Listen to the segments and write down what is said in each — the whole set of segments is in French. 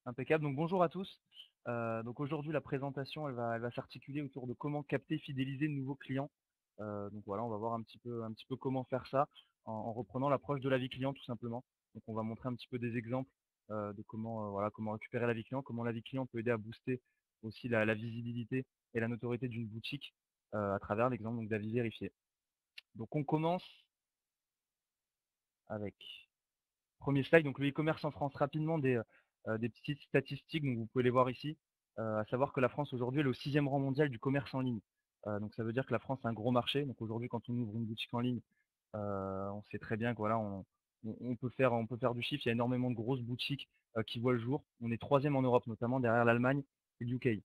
Impeccable. Donc bonjour à tous. Donc aujourd'hui la présentation elle va s'articuler autour de comment capter, fidéliser de nouveaux clients. Donc voilà, on va voir un petit peu comment faire ça en reprenant l'approche de la vie client tout simplement. Donc on va montrer un petit peu des exemples de comment voilà, comment récupérer la vie client, comment la vie client peut aider à booster aussi la visibilité et la notoriété d'une boutique à travers l'exemple donc d'avis vérifié. Donc on commence avec premier slide, donc le e-commerce en France, rapidement des petites statistiques, donc vous pouvez les voir ici, à savoir que la France aujourd'hui elle est au 6e rang mondial du commerce en ligne. Donc ça veut dire que la France a un gros marché. Donc aujourd'hui quand on ouvre une boutique en ligne, on sait très bien que voilà, on peut faire du chiffre. Il y a énormément de grosses boutiques, qui voient le jour. On est 3e en Europe, notamment derrière l'Allemagne et le UK.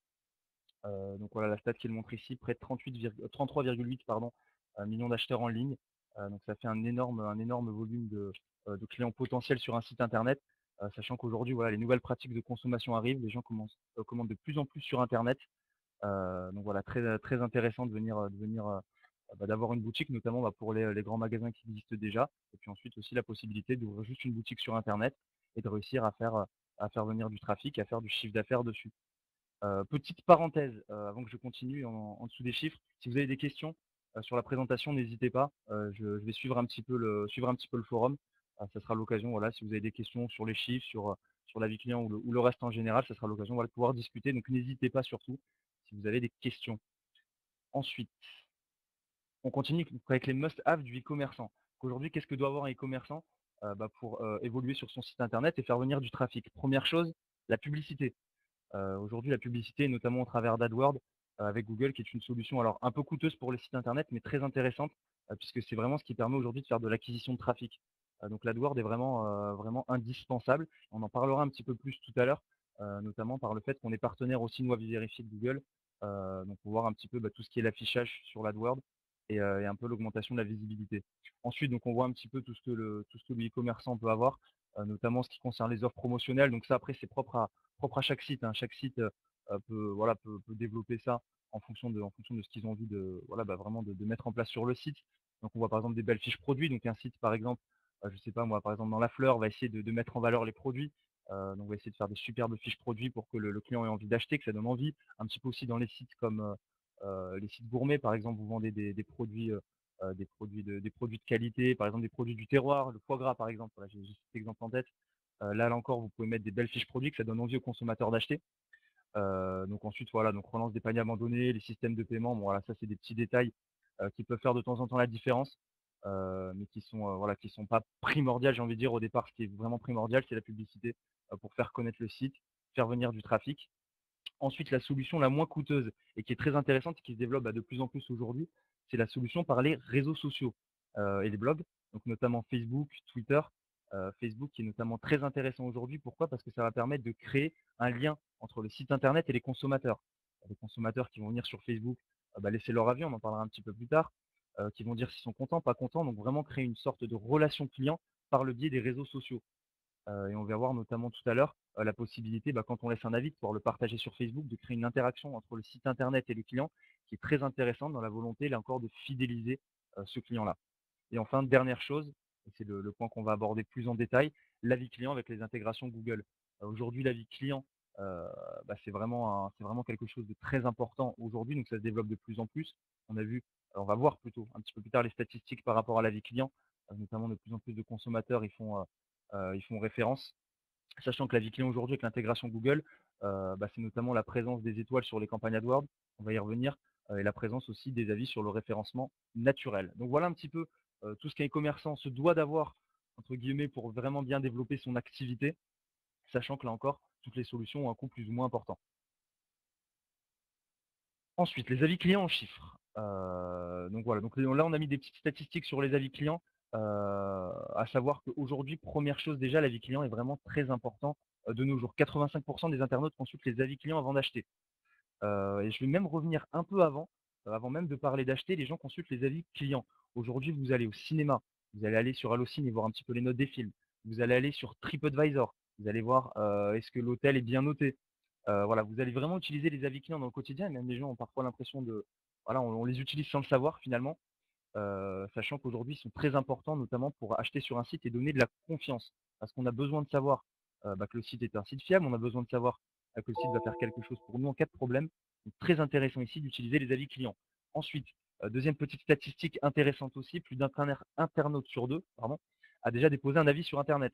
Donc voilà la stat qu'il montre ici, près de 33,8 pardon, millions d'acheteurs en ligne. Donc ça fait un énorme volume de clients potentiels sur un site internet, sachant qu'aujourd'hui voilà, les nouvelles pratiques de consommation arrivent, les gens commandent de plus en plus sur internet. Donc voilà, très intéressant d'avoir une boutique, notamment pour les grands magasins qui existent déjà. Et puis ensuite aussi la possibilité d'ouvrir juste une boutique sur internet et de réussir à faire venir du trafic, à faire du chiffre d'affaires dessus. Petite parenthèse, avant que je continue en dessous des chiffres, si vous avez des questions, sur la présentation, n'hésitez pas, je vais suivre un petit peu le forum. Ça sera l'occasion, voilà, si vous avez des questions sur les chiffres, sur la vie client ou le reste en général, ça sera l'occasion, voilà, de pouvoir discuter. Donc n'hésitez pas surtout, si vous avez des questions. Ensuite, on continue avec les must have du e-commerçant. Aujourd'hui, qu'est-ce que doit avoir un e-commerçant? Pour, évoluer sur son site internet et faire venir du trafic. Première chose, la publicité. Aujourd'hui, la publicité, notamment au travers d'AdWords, avec Google, qui est une solution alors un peu coûteuse pour les sites internet, mais très intéressante, puisque c'est vraiment ce qui permet aujourd'hui de faire de l'acquisition de trafic. Donc l'AdWords est vraiment indispensable. On en parlera un petit peu plus tout à l'heure, notamment par le fait qu'on est partenaire aussi nous Avis Vérifié de Google. Donc pour voir un petit peu, tout ce qui est l'affichage sur l'AdWords et un peu l'augmentation de la visibilité. Ensuite, donc on voit un petit peu tout ce que le e-commerçant peut avoir, notamment ce qui concerne les offres promotionnelles. Donc ça après c'est propre à chaque site, hein. Chaque site, peut développer ça en fonction de ce qu'ils ont envie de voilà, vraiment de mettre en place sur le site. Donc on voit par exemple des belles fiches produits, donc un site par exemple, je sais pas moi, par exemple dans la fleur, va essayer de mettre en valeur les produits. Donc on va essayer de faire des superbes fiches produits pour que le client ait envie d'acheter, que ça donne envie. Un petit peu aussi dans les sites comme, les sites gourmets par exemple, vous vendez des produits, des produits de qualité, par exemple des produits du terroir, le foie gras par exemple, voilà, j'ai cet exemple en tête. Là encore, vous pouvez mettre des belles fiches produits, que ça donne envie aux consommateurs d'acheter. Donc ensuite, voilà, donc relance des paniers abandonnés, les systèmes de paiement, bon voilà, ça c'est des petits détails, qui peuvent faire de temps en temps la différence, mais voilà, qui sont pas primordiales, j'ai envie de dire. Au départ, ce qui est vraiment primordial, c'est la publicité, pour faire connaître le site, faire venir du trafic. Ensuite, la solution la moins coûteuse et qui est très intéressante et qui se développe, de plus en plus aujourd'hui, c'est la solution par les réseaux sociaux, et les blogs, donc notamment Facebook, Twitter. Facebook qui est notamment très intéressant aujourd'hui. Pourquoi? Parce que ça va permettre de créer un lien entre le site internet et les consommateurs. Les consommateurs qui vont venir sur Facebook, laisser leur avis, on en parlera un petit peu plus tard, qui vont dire s'ils sont contents, pas contents, donc vraiment créer une sorte de relation client par le biais des réseaux sociaux. Et on va voir notamment tout à l'heure, la possibilité, quand on laisse un avis, de pouvoir le partager sur Facebook, de créer une interaction entre le site internet et le client, qui est très intéressante dans la volonté, là encore, de fidéliser, ce client-là. Et enfin, dernière chose, et c'est le point qu'on va aborder plus en détail, l'avis client avec les intégrations Google. Aujourd'hui, l'avis client, c'est vraiment quelque chose de très important aujourd'hui, donc ça se développe de plus en plus. On va voir plutôt un petit peu plus tard les statistiques par rapport à l'avis client, notamment de plus en plus de consommateurs y font référence. Sachant que l'avis client aujourd'hui avec l'intégration Google, c'est notamment la présence des étoiles sur les campagnes AdWords, on va y revenir, et la présence aussi des avis sur le référencement naturel. Donc voilà un petit peu, tout ce qu'un e-commerçant se doit d'avoir, entre guillemets, pour vraiment bien développer son activité, sachant que là encore, toutes les solutions ont un coût plus ou moins important. Ensuite, les avis clients en chiffres. Donc voilà, donc là on a mis des petites statistiques sur les avis clients, à savoir qu'aujourd'hui, première chose déjà, l'avis client est vraiment très important, de nos jours. 85 des internautes consultent les avis clients avant d'acheter. Et je vais même revenir un peu avant même de parler d'acheter, les gens consultent les avis clients. Aujourd'hui, vous allez au cinéma, vous allez aller sur Allociné et voir un petit peu les notes des films. Vous allez aller sur TripAdvisor, vous allez voir, est-ce que l'hôtel est bien noté? Voilà, vous allez vraiment utiliser les avis clients dans le quotidien et même les gens ont parfois l'impression de voilà, on les utilise sans le savoir finalement. sachant qu'aujourd'hui, ils sont très importants, notamment pour acheter sur un site et donner de la confiance. Parce qu'on a besoin de savoir, que le site est un site fiable, on a besoin de savoir, que le site va faire quelque chose pour nous en cas de problème. Donc très intéressant ici d'utiliser les avis clients. Ensuite, 2e petite statistique intéressante aussi, plus d'un internaute sur 2, pardon, a déjà déposé un avis sur internet.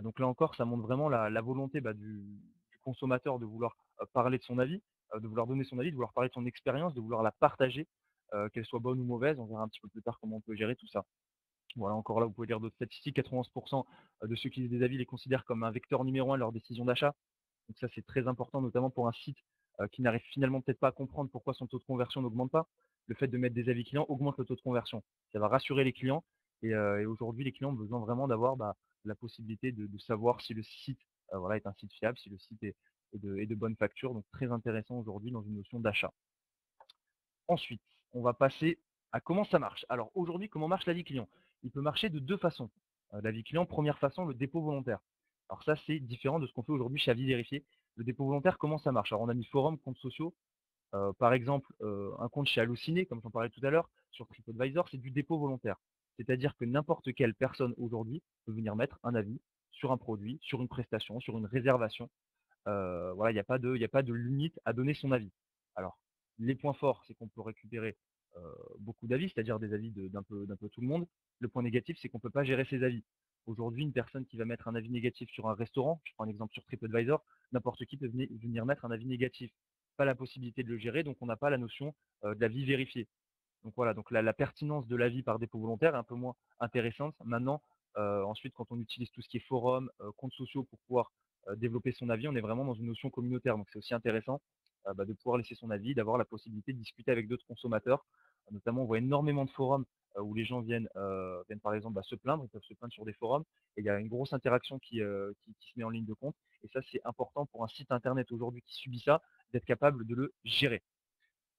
Donc là encore, ça montre vraiment la volonté, du consommateur de vouloir, parler de son avis, de vouloir donner son avis, de vouloir parler de son expérience, de vouloir la partager, qu'elle soit bonne ou mauvaise. On verra un petit peu plus tard comment on peut gérer tout ça. Voilà, encore là, vous pouvez lire d'autres statistiques. 91 de ceux qui lisent des avis les considèrent comme un vecteur numéro 1 de leur décision d'achat. Donc ça, c'est très important, notamment pour un site, qui n'arrive finalement peut-être pas à comprendre pourquoi son taux de conversion n'augmente pas. Le fait de mettre des avis clients augmente le taux de conversion. Ça va rassurer les clients et aujourd'hui, les clients ont besoin vraiment d'avoir, la possibilité de savoir si le site, voilà, est un site fiable, si le site est de bonne facture. Donc très intéressant aujourd'hui dans une notion d'achat. Ensuite, on va passer à comment ça marche. Alors aujourd'hui, comment marche l'avis client? Il peut marcher de 2 façons. L'avis client, première façon, le dépôt volontaire. Alors ça, c'est différent de ce qu'on fait aujourd'hui chez Avis Vérifié. Le dépôt volontaire, comment ça marche? Alors on a mis forum, comptes sociaux. Par exemple, un compte chez Allociné, comme j'en parlais tout à l'heure, sur TripAdvisor, c'est du dépôt volontaire. C'est-à-dire que n'importe quelle personne aujourd'hui peut venir mettre un avis sur un produit, sur une prestation, sur une réservation. Voilà, il y a pas de limite à donner son avis. Alors, les points forts, c'est qu'on peut récupérer, beaucoup d'avis, c'est-à-dire des avis d'un peu tout le monde. Le point négatif, c'est qu'on peut pas gérer ses avis. Aujourd'hui, une personne qui va mettre un avis négatif sur un restaurant, je prends un exemple sur TripAdvisor, n'importe qui peut venir mettre un avis négatif. Pas la possibilité de le gérer, donc on n'a pas la notion, de l'avis vérifié. Donc voilà, donc la pertinence de l'avis par dépôt volontaire est un peu moins intéressante. Maintenant, ensuite, quand on utilise tout ce qui est forum, comptes sociaux pour pouvoir, développer son avis, on est vraiment dans une notion communautaire. Donc c'est aussi intéressant, de pouvoir laisser son avis, d'avoir la possibilité de discuter avec d'autres consommateurs. Notamment, on voit énormément de forums, où les gens viennent par exemple, se plaindre, ils peuvent se plaindre sur des forums et il y a une grosse interaction qui se met en ligne de compte et ça, c'est important pour un site internet aujourd'hui qui subit ça, d'être capable de le gérer.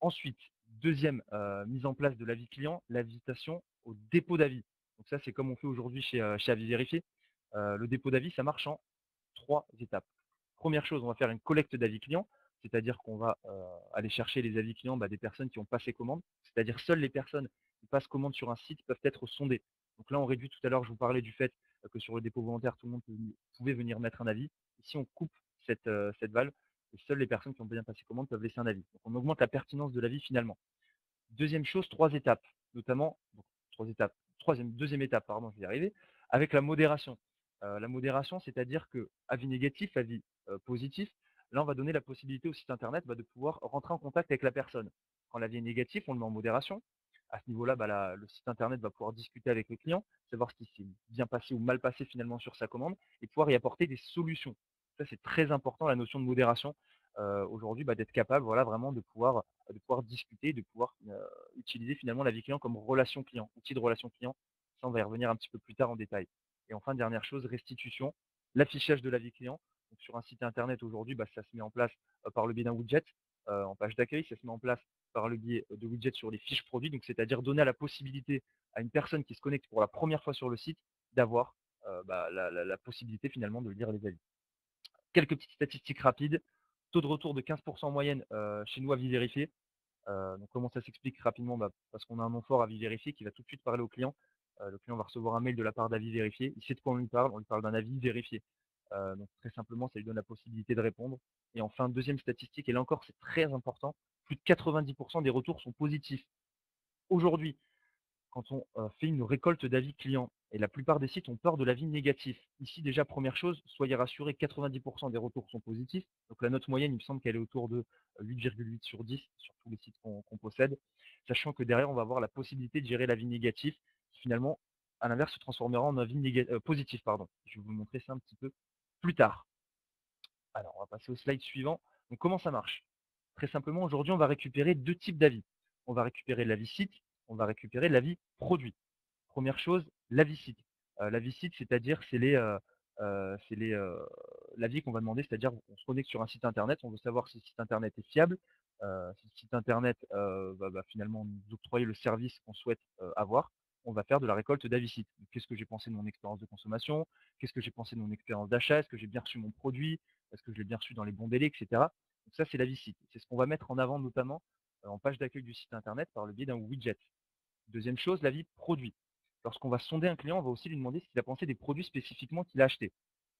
Ensuite, deuxième mise en place de l'avis client, l'invitation au dépôt d'avis. Donc ça, c'est comme on fait aujourd'hui chez Avis Vérifié. Le dépôt d'avis, ça marche en 3 étapes. Première chose, on va faire une collecte d'avis clients, c'est-à-dire qu'on va, aller chercher les avis clients, des personnes qui ont passé commande. C'est-à-dire seules les personnes qui passent commande sur un site peuvent être sondées. Donc là, on réduit tout à l'heure, je vous parlais du fait, que sur le dépôt volontaire, tout le monde pouvait venir mettre un avis. Ici, on coupe cette valve et seules les personnes qui ont bien passé commande peuvent laisser un avis. Donc on augmente la pertinence de l'avis finalement. Deuxième chose, 3 étapes, notamment donc 3 étapes, 2e étape, pardon, je vais y arriver, avec la modération. La modération, c'est-à-dire que avis négatif, avis, positif, là, on va donner la possibilité au site internet, de pouvoir rentrer en contact avec la personne. Quand l'avis est négatif, on le met en modération. À ce niveau-là, le site internet va pouvoir discuter avec le client, savoir ce qui s'est bien passé ou mal passé finalement sur sa commande et pouvoir y apporter des solutions. Ça, c'est très important, la notion de modération, aujourd'hui, d'être capable, voilà, vraiment de pouvoir discuter, de pouvoir, utiliser finalement l'avis client comme relation client, outil de relation client. Ça, on va y revenir un petit peu plus tard en détail. Et enfin, dernière chose, restitution, l'affichage de l'avis client. Donc sur un site internet aujourd'hui, ça se met en place, par le biais d'un widget, en page d'accueil. Ça se met en place par le biais de widgets sur les fiches produits. Donc c'est-à-dire donner la possibilité à une personne qui se connecte pour la première fois sur le site d'avoir, la possibilité finalement de lire les avis. Quelques petites statistiques rapides. Taux de retour de 15 en moyenne, chez nous, Avis Vérifié. Donc comment ça s'explique rapidement? Parce qu'on a un nom fort, Avis Vérifié, qui va tout de suite parler au client. Le client va recevoir un mail de la part d'Avis Vérifié. Il sait de quoi on lui parle d'un avis vérifié. Donc très simplement, ça lui donne la possibilité de répondre. Et enfin, deuxième statistique, et là encore, c'est très important, plus de 90 des retours sont positifs. Aujourd'hui, quand on fait une récolte d'avis clients et la plupart des sites ont peur de l'avis négatif. Ici, déjà, première chose, soyez rassurés, 90 des retours sont positifs. Donc la note moyenne, il me semble qu'elle est autour de 8,8 sur 10 sur tous les sites qu'on possède, sachant que derrière, on va avoir la possibilité de gérer l'avis négatif qui finalement, à l'inverse, se transformera en avis positif. Pardon. Je vais vous montrer ça un petit peu plus tard. Alors, on va passer au slide suivant. Donc comment ça marche? Très simplement, aujourd'hui, on va récupérer 2 types d'avis. On va récupérer l'avis site, on va récupérer l'avis produit. Première chose, l'avis site. L'avis site, c'est-à-dire c'est l'avis qu'on va demander, c'est-à-dire on se connecte sur un site internet, on veut savoir si le site internet est fiable, si le site internet, va finalement nous octroyer le service qu'on souhaite, avoir. On va faire de la récolte d'avis site. Qu'est-ce que j'ai pensé de mon expérience de consommation? Qu'est-ce que j'ai pensé de mon expérience d'achat? Est-ce que j'ai bien reçu mon produit? Est-ce que je l'ai bien reçu dans les bons délais, et cetera? Donc ça, c'est l'avis site. C'est ce qu'on va mettre en avant notamment, en page d'accueil du site internet par le biais d'un widget. Deuxième chose, l'avis produit. Lorsqu'on va sonder un client, on va aussi lui demander s'il a pensé des produits spécifiquement qu'il a achetés.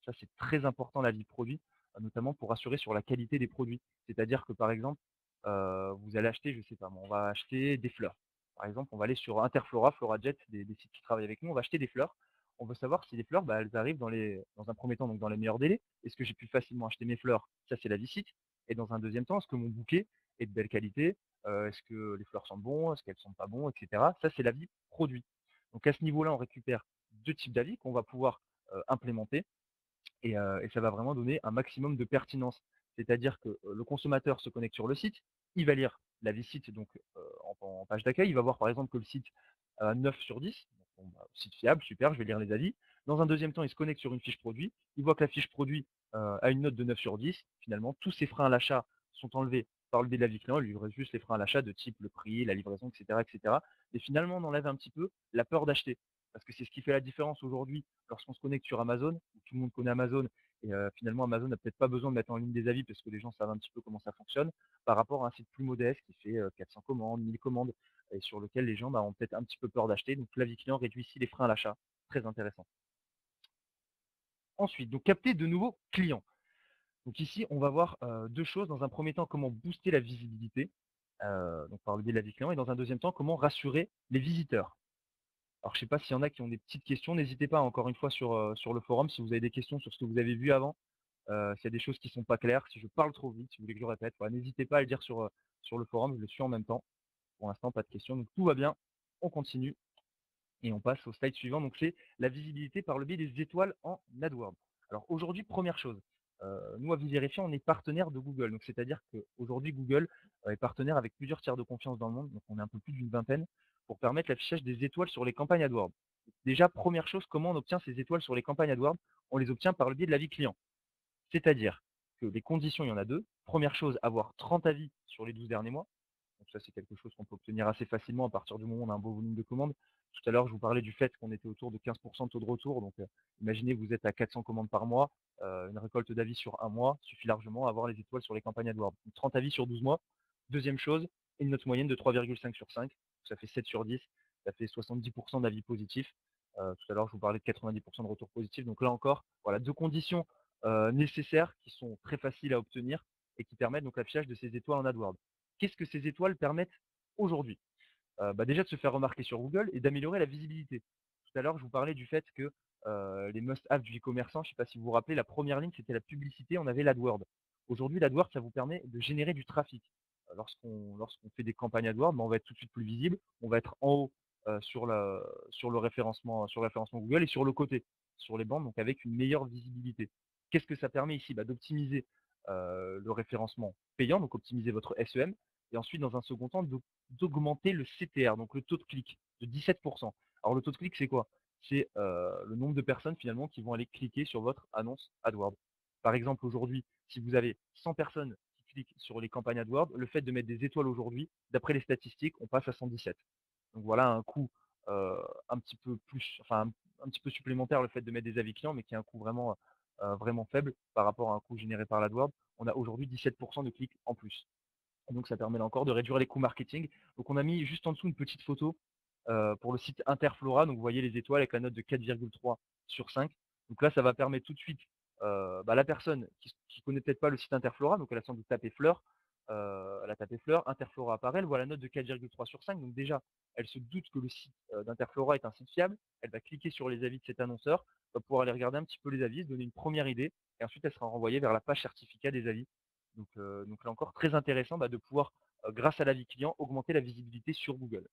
Ça, c'est très important, l'avis produit, notamment pour assurer sur la qualité des produits. C'est-à-dire que, par exemple, vous allez acheter, je sais pas moi, on va acheter des fleurs. Par exemple, on va aller sur Interflora, FloraJet, des sites qui travaillent avec nous, on va acheter des fleurs. On veut savoir si les fleurs, bah, elles arrivent dans un premier temps, donc dans les meilleurs délais. Est-ce que j'ai pu facilement acheter mes fleurs? Ça, c'est l'avis site. Et dans un deuxième temps, est-ce que mon bouquet est de belle qualité? Est-ce que les fleurs sentent bon? Est-ce qu'elles sentent pas bon? Et cetera. Ça, c'est l'avis produit. Donc à ce niveau-là, on récupère 2 types d'avis qu'on va pouvoir, implémenter et ça va vraiment donner un maximum de pertinence. C'est-à-dire que, le consommateur se connecte sur le site, il va lire l'avis site donc, en page d'accueil, il va voir par exemple que le site a 9 sur 10, donc bon, bah, site fiable, super, je vais lire les avis. Dans un deuxième temps, il se connecte sur une fiche produit, il voit que la fiche produit, a une note de 9 sur 10. Finalement, tous ses freins à l'achat sont enlevés par le biais de l'avis client, il lui reste juste les freins à l'achat de type le prix, la livraison et cetera et cetera. Et finalement, on enlève un petit peu la peur d'acheter. Parce que c'est ce qui fait la différence aujourd'hui lorsqu'on se connecte sur Amazon, où tout le monde connaît Amazon et finalement Amazon n'a peut-être pas besoin de mettre en ligne des avis parce que les gens savent un petit peu comment ça fonctionne, par rapport à un site plus modeste qui fait, 400 commandes, 1000 commandes et sur lequel les gens, bah, ont peut-être un petit peu peur d'acheter. Donc l'avis client réduit ici les freins à l'achat. Très intéressant. Ensuite, donc capter de nouveaux clients. Donc ici, on va voir, 2 choses. Dans un premier temps, comment booster la visibilité, donc par le biais de l'avis client et dans un deuxième temps, comment rassurer les visiteurs. Alors je sais pas s'il y en a qui ont des petites questions, n'hésitez pas encore une fois sur le forum si vous avez des questions sur ce que vous avez vu avant. S'il y a des choses qui sont pas claires, si je parle trop vite, si vous voulez que je répète, voilà, n'hésitez pas à le dire sur le forum, je le suis en même temps. Pour l'instant, pas de questions, donc tout va bien. On continue et on passe au slide suivant. Donc c'est la visibilité par le biais des étoiles en AdWords. Alors aujourd'hui, première chose, nous à Visérifiant, on est partenaire de Google. Donc c'est-à-dire qu'aujourd'hui, Google est partenaire avec plusieurs tiers de confiance dans le monde, donc on est un peu plus d'une vingtaine, pour permettre l'affichage des étoiles sur les campagnes AdWords. Déjà, première chose, comment on obtient ces étoiles sur les campagnes AdWords? On les obtient par le biais de l'avis client. C'est-à-dire que les conditions, il y en a 2. Première chose, avoir 30 avis sur les 12 derniers mois. Donc ça, c'est quelque chose qu'on peut obtenir assez facilement à partir du moment où on a un beau volume de commandes. Tout à l'heure, je vous parlais du fait qu'on était autour de 15 de taux de retour. Donc, imaginez, vous êtes à 400 commandes par mois, une récolte d'avis sur un mois suffit largement à avoir les étoiles sur les campagnes AdWords. Donc 30 avis sur 12 mois. Deuxième chose, une note moyenne de 3,5 sur 5. Ça fait 7 sur 10. Ça fait 70 d'avis positifs. Tout à l'heure, je vous parlais de 90 de retour positif. Donc là encore, voilà, 2 conditions nécessaires qui sont très faciles à obtenir et qui permettent donc l'affichage de ces étoiles en AdWords. Qu'est-ce que ces étoiles permettent aujourd'hui? Bah, déjà de se faire remarquer sur Google et d'améliorer la visibilité. Tout à l'heure, je vous parlais du fait que, les must-have du e-commerçant, je ne sais pas si vous vous rappelez, la première ligne, c'était la publicité, on avait l'AdWords. Aujourd'hui, l'AdWords, ça vous permet de générer du trafic. Lorsqu'on fait des campagnes AdWords, bah, on va être tout de suite plus visible, on va être en haut, sur le référencement Google et sur le côté, sur les bandes, donc avec une meilleure visibilité. Qu'est-ce que ça permet ici? Bah, d'optimiser, le référencement payant, donc optimiser votre SEM et ensuite dans un second temps d'augmenter le CTR, donc le taux de clic, de 17%. Alors le taux de clic, c'est quoi? C'est le nombre de personnes finalement qui vont aller cliquer sur votre annonce AdWords. Par exemple, aujourd'hui, si vous avez 100 personnes qui cliquent sur les campagnes AdWords, le fait de mettre des étoiles aujourd'hui, d'après les statistiques, on passe à 117. Donc voilà un coût un petit peu plus, enfin un petit peu supplémentaire le fait de mettre des avis clients, mais qui est un coût vraiment faible par rapport à un coût généré par l'AdWords. On a aujourd'hui 17% de clics en plus. Donc ça permet là encore de réduire les coûts marketing. Donc on a mis juste en dessous une petite photo pour le site Interflora. Donc vous voyez les étoiles avec la note de 4,3 sur 5. Donc là, ça va permettre tout de suite bah, la personne qui connaît peut-être pas le site Interflora, donc elle a sans doute tapé fleurs, elle a tapé fleurs, Interflora apparaît, elle voit la note de 4,3 sur 5. Donc déjà, elle se doute que le site d'Interflora est un site fiable. Elle va cliquer sur les avis de cet annonceur, va pouvoir aller regarder un petit peu les avis, se donner une première idée, et ensuite elle sera renvoyée vers la page certificat des avis. Donc là encore, très intéressant bah, de pouvoir, grâce à l'avis client, augmenter la visibilité sur Google.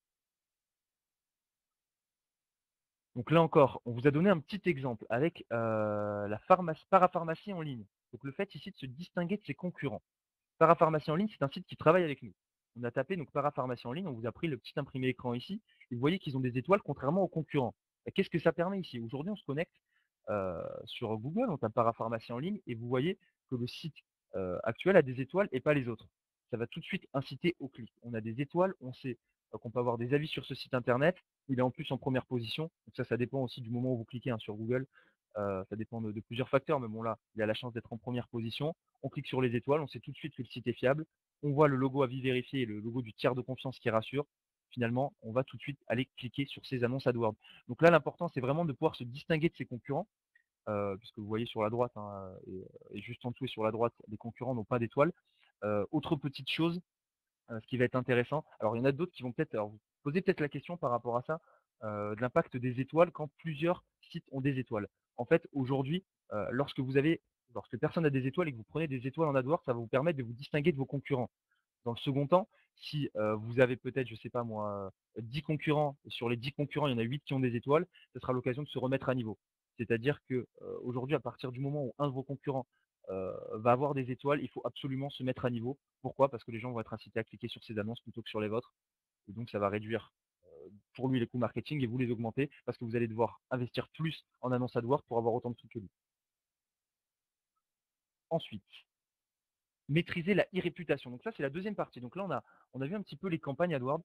Donc là encore, on vous a donné un petit exemple avec la parapharmacie en ligne. Donc le fait ici de se distinguer de ses concurrents. Parapharmacie en ligne, c'est un site qui travaille avec nous. On a tapé donc parapharmacie en ligne, on vous a pris le petit imprimé écran ici, et vous voyez qu'ils ont des étoiles contrairement aux concurrents. Et qu'est-ce que ça permet ici? Aujourd'hui, on se connecte sur Google, on tape parapharmacie en ligne, et vous voyez que le site actuel a des étoiles et pas les autres. Ça va tout de suite inciter au clic. On a des étoiles, on sait qu'on peut avoir des avis sur ce site internet, il est en plus en première position. Donc ça dépend aussi du moment où vous cliquez hein, sur Google. Ça dépend de plusieurs facteurs, mais bon là, il a la chance d'être en première position. On clique sur les étoiles, on sait tout de suite que le site est fiable. On voit le logo avis vérifié et le logo du tiers de confiance qui rassure. finalement, on va tout de suite aller cliquer sur ces annonces AdWords. Donc là, l'important, c'est vraiment de pouvoir se distinguer de ses concurrents, puisque vous voyez sur la droite, hein, et juste en dessous et sur la droite, les concurrents n'ont pas d'étoiles. Autre petite chose, ce qui va être intéressant, alors il y en a d'autres qui vont peut-être alors vous posez peut-être la question par rapport à ça, de l'impact des étoiles quand plusieurs sites ont des étoiles. En fait, aujourd'hui, lorsque personne n'a des étoiles et que vous prenez des étoiles en AdWords, ça va vous permettre de vous distinguer de vos concurrents. Dans le second temps, si, vous avez peut-être, je sais pas moi, 10 concurrents et sur les 10 concurrents, il y en a 8 qui ont des étoiles, ce sera l'occasion de se remettre à niveau. C'est-à-dire que, aujourd'hui, à partir du moment où un de vos concurrents, va avoir des étoiles, il faut absolument se mettre à niveau. Pourquoi? Parce que les gens vont être incités à cliquer sur ces annonces plutôt que sur les vôtres et donc ça va réduire, pour lui les coûts marketing et vous les augmenter parce que vous allez devoir investir plus en annonces AdWords pour avoir autant de clics que lui. Ensuite, maîtriser la e-réputation. Donc ça, c'est la deuxième partie. Donc là, on a vu un petit peu les campagnes AdWords.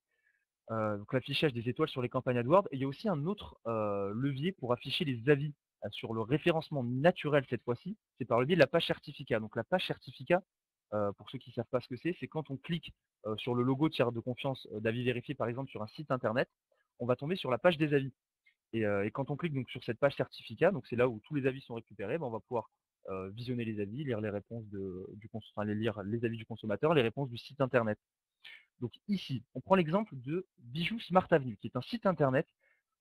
Donc l'affichage des étoiles sur les campagnes AdWords. Et il y a aussi un autre levier pour afficher les avis sur le référencement naturel cette fois-ci, c'est par le biais de la page certificat. Donc la page certificat, pour ceux qui ne savent pas ce que c'est quand on clique sur le logo tiers de confiance d'avis vérifié par exemple sur un site internet, on va tomber sur la page des avis. Et quand on clique donc sur cette page certificat, donc c'est là où tous les avis sont récupérés, ben, on va pouvoir visionner les avis, lire les réponses lire les avis du consommateur, les réponses du site internet. Donc ici, on prend l'exemple de Bijoux Smart Avenue, qui est un site internet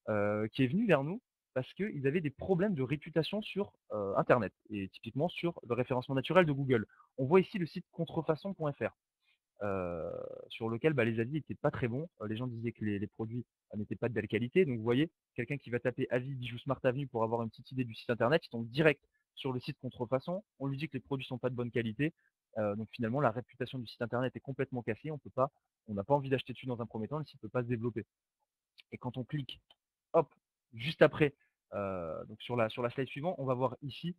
qui est venu vers nous parce qu'ils avaient des problèmes de réputation sur internet et typiquement sur le référencement naturel de Google. On voit ici le site contrefaçon.fr sur lequel les avis n'étaient pas très bons. Les gens disaient que les produits n'étaient pas de belle qualité. Donc vous voyez, quelqu'un qui va taper avis Bijoux Smart Avenue pour avoir une petite idée du site internet, il tombe direct sur le site contrefaçon. On lui dit que les produits sont pas de bonne qualité. Donc finalement, la réputation du site internet est complètement cassée. On n'a pas envie d'acheter dessus dans un premier temps, le site ne peut pas se développer. Et quand on clique, hop, juste après, donc sur la slide suivante, on va voir ici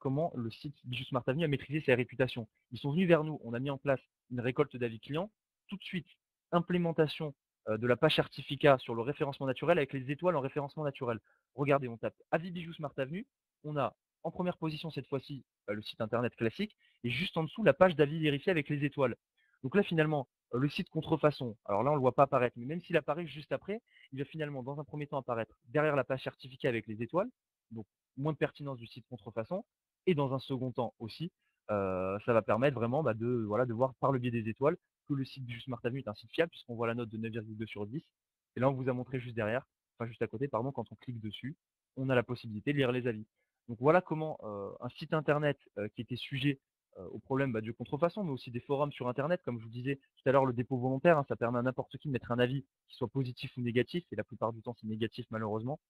comment le site Bijoux Smart Avenue a maîtrisé sa réputation. Ils sont venus vers nous, on a mis en place une récolte d'avis clients. Tout de suite, implémentation de la page certificat sur le référencement naturel avec les étoiles en référencement naturel. Regardez, on tape avis Bijoux Smart Avenue, on a en première position cette fois-ci le site internet classique et juste en dessous la page d'avis vérifié avec les étoiles. Donc là finalement, le site contrefaçon, alors là on ne le voit pas apparaître, mais même s'il apparaît juste après, il va finalement dans un premier temps apparaître derrière la page certificat avec les étoiles, donc moins de pertinence du site contrefaçon, et dans un second temps aussi, ça va permettre vraiment de voir par le biais des étoiles que le site du Smart Avenue est un site fiable puisqu'on voit la note de 9,2 sur 10. Et là on vous a montré juste derrière, enfin juste à côté, pardon, quand on clique dessus, on a la possibilité de lire les avis. Donc voilà comment un site internet qui était sujet au problème de contrefaçon, mais aussi des forums sur internet, comme je vous disais tout à l'heure, le dépôt volontaire, ça permet à n'importe qui de mettre un avis qui soit positif ou négatif, et la plupart du temps c'est négatif malheureusement.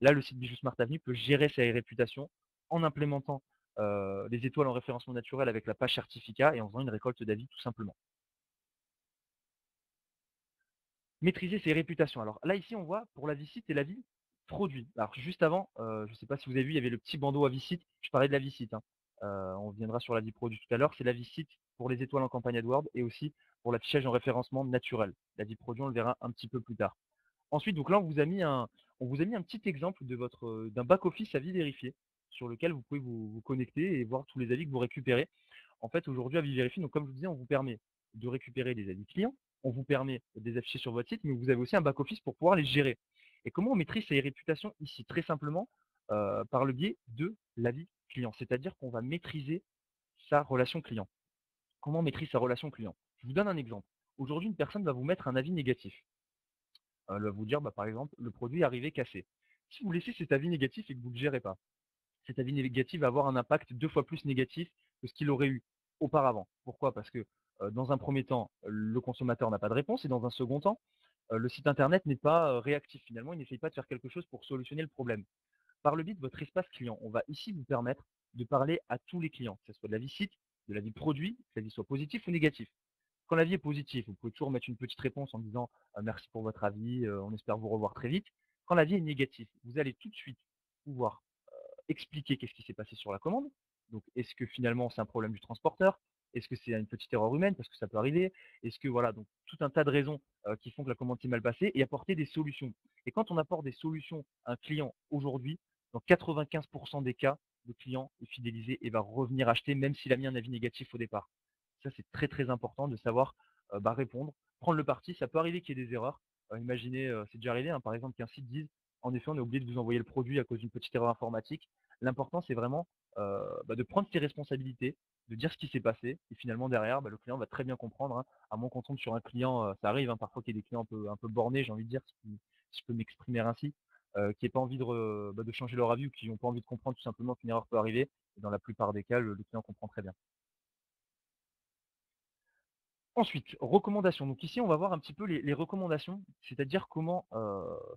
Là, le site Bijoux Smart Avenue peut gérer sa réputation en implémentant les étoiles en référencement naturel avec la page certificat et en faisant une récolte d'avis tout simplement. Maîtriser ses réputations. Alors là, ici, on voit pour l'avis site et l'avis produit. Alors juste avant, je ne sais pas si vous avez vu, il y avait le petit bandeau avis site. Je parlais de l'avis site. On viendra sur l'avis produit tout à l'heure. C'est l'avis site pour les étoiles en campagne AdWords et aussi pour l'affichage en référencement naturel. L'avis produit, on le verra un petit peu plus tard. Ensuite, donc là, on vous a mis un petit exemple d'un back-office avis vérifié sur lequel vous pouvez vous connecter et voir tous les avis que vous récupérez. En fait, aujourd'hui, avis vérifié, donc comme je vous disais, on vous permet de récupérer des avis clients, on vous permet de les afficher sur votre site, mais vous avez aussi un back-office pour pouvoir les gérer. Et comment on maîtrise ces réputations ici? Très simplement, par le biais de l'avis client, c'est-à-dire qu'on va maîtriser sa relation client. Comment on maîtrise sa relation client? Je vous donne un exemple. Aujourd'hui, une personne va vous mettre un avis négatif. Elle va vous dire, par exemple, le produit est arrivé cassé. Si vous laissez cet avis négatif et que vous ne le gérez pas, cet avis négatif va avoir un impact 2 fois plus négatif que ce qu'il aurait eu auparavant. Pourquoi? Parce que dans un premier temps, le consommateur n'a pas de réponse et dans un second temps, le site internet n'est pas réactif finalement, il n'essaye pas de faire quelque chose pour solutionner le problème. Par le biais de votre espace client, on va ici vous permettre de parler à tous les clients, que ce soit de l'avis site, de l'avis produit, que l'avis soit positif ou négatif. Quand l'avis est positif, vous pouvez toujours mettre une petite réponse en disant merci pour votre avis, on espère vous revoir très vite. Quand l'avis est négatif, vous allez tout de suite pouvoir expliquer qu'est-ce qui s'est passé sur la commande. Donc, est-ce que finalement c'est un problème du transporteur? Est-ce que c'est une petite erreur humaine? Parce que ça peut arriver. Est-ce que voilà, donc tout un tas de raisons qui font que la commande s'est mal passée et apporter des solutions. Et quand on apporte des solutions à un client aujourd'hui, dans 95% des cas, le client est fidélisé et va revenir acheter même s'il a mis un avis négatif au départ. Ça, c'est très très important de savoir répondre prendre le parti. Ça peut arriver qu'il y ait des erreurs. Imaginez, c'est déjà arrivé, hein, par exemple, qu'un site dise: «En effet, on a oublié de vous envoyer le produit à cause d'une petite erreur informatique». L'important, c'est vraiment, de prendre ses responsabilités, de dire ce qui s'est passé et finalement derrière, le client va très bien comprendre, hein, à moins qu'on tombe sur un client, ça arrive, hein, parfois qu'il y ait des clients un peu bornés, j'ai envie de dire, si je peux m'exprimer ainsi, qui aient pas envie de changer leur avis ou qui ont pas envie de comprendre tout simplement qu'une erreur peut arriver et dans la plupart des cas, le client comprend très bien. Ensuite, recommandations. Donc ici, on va voir un petit peu les recommandations, c'est-à-dire comment,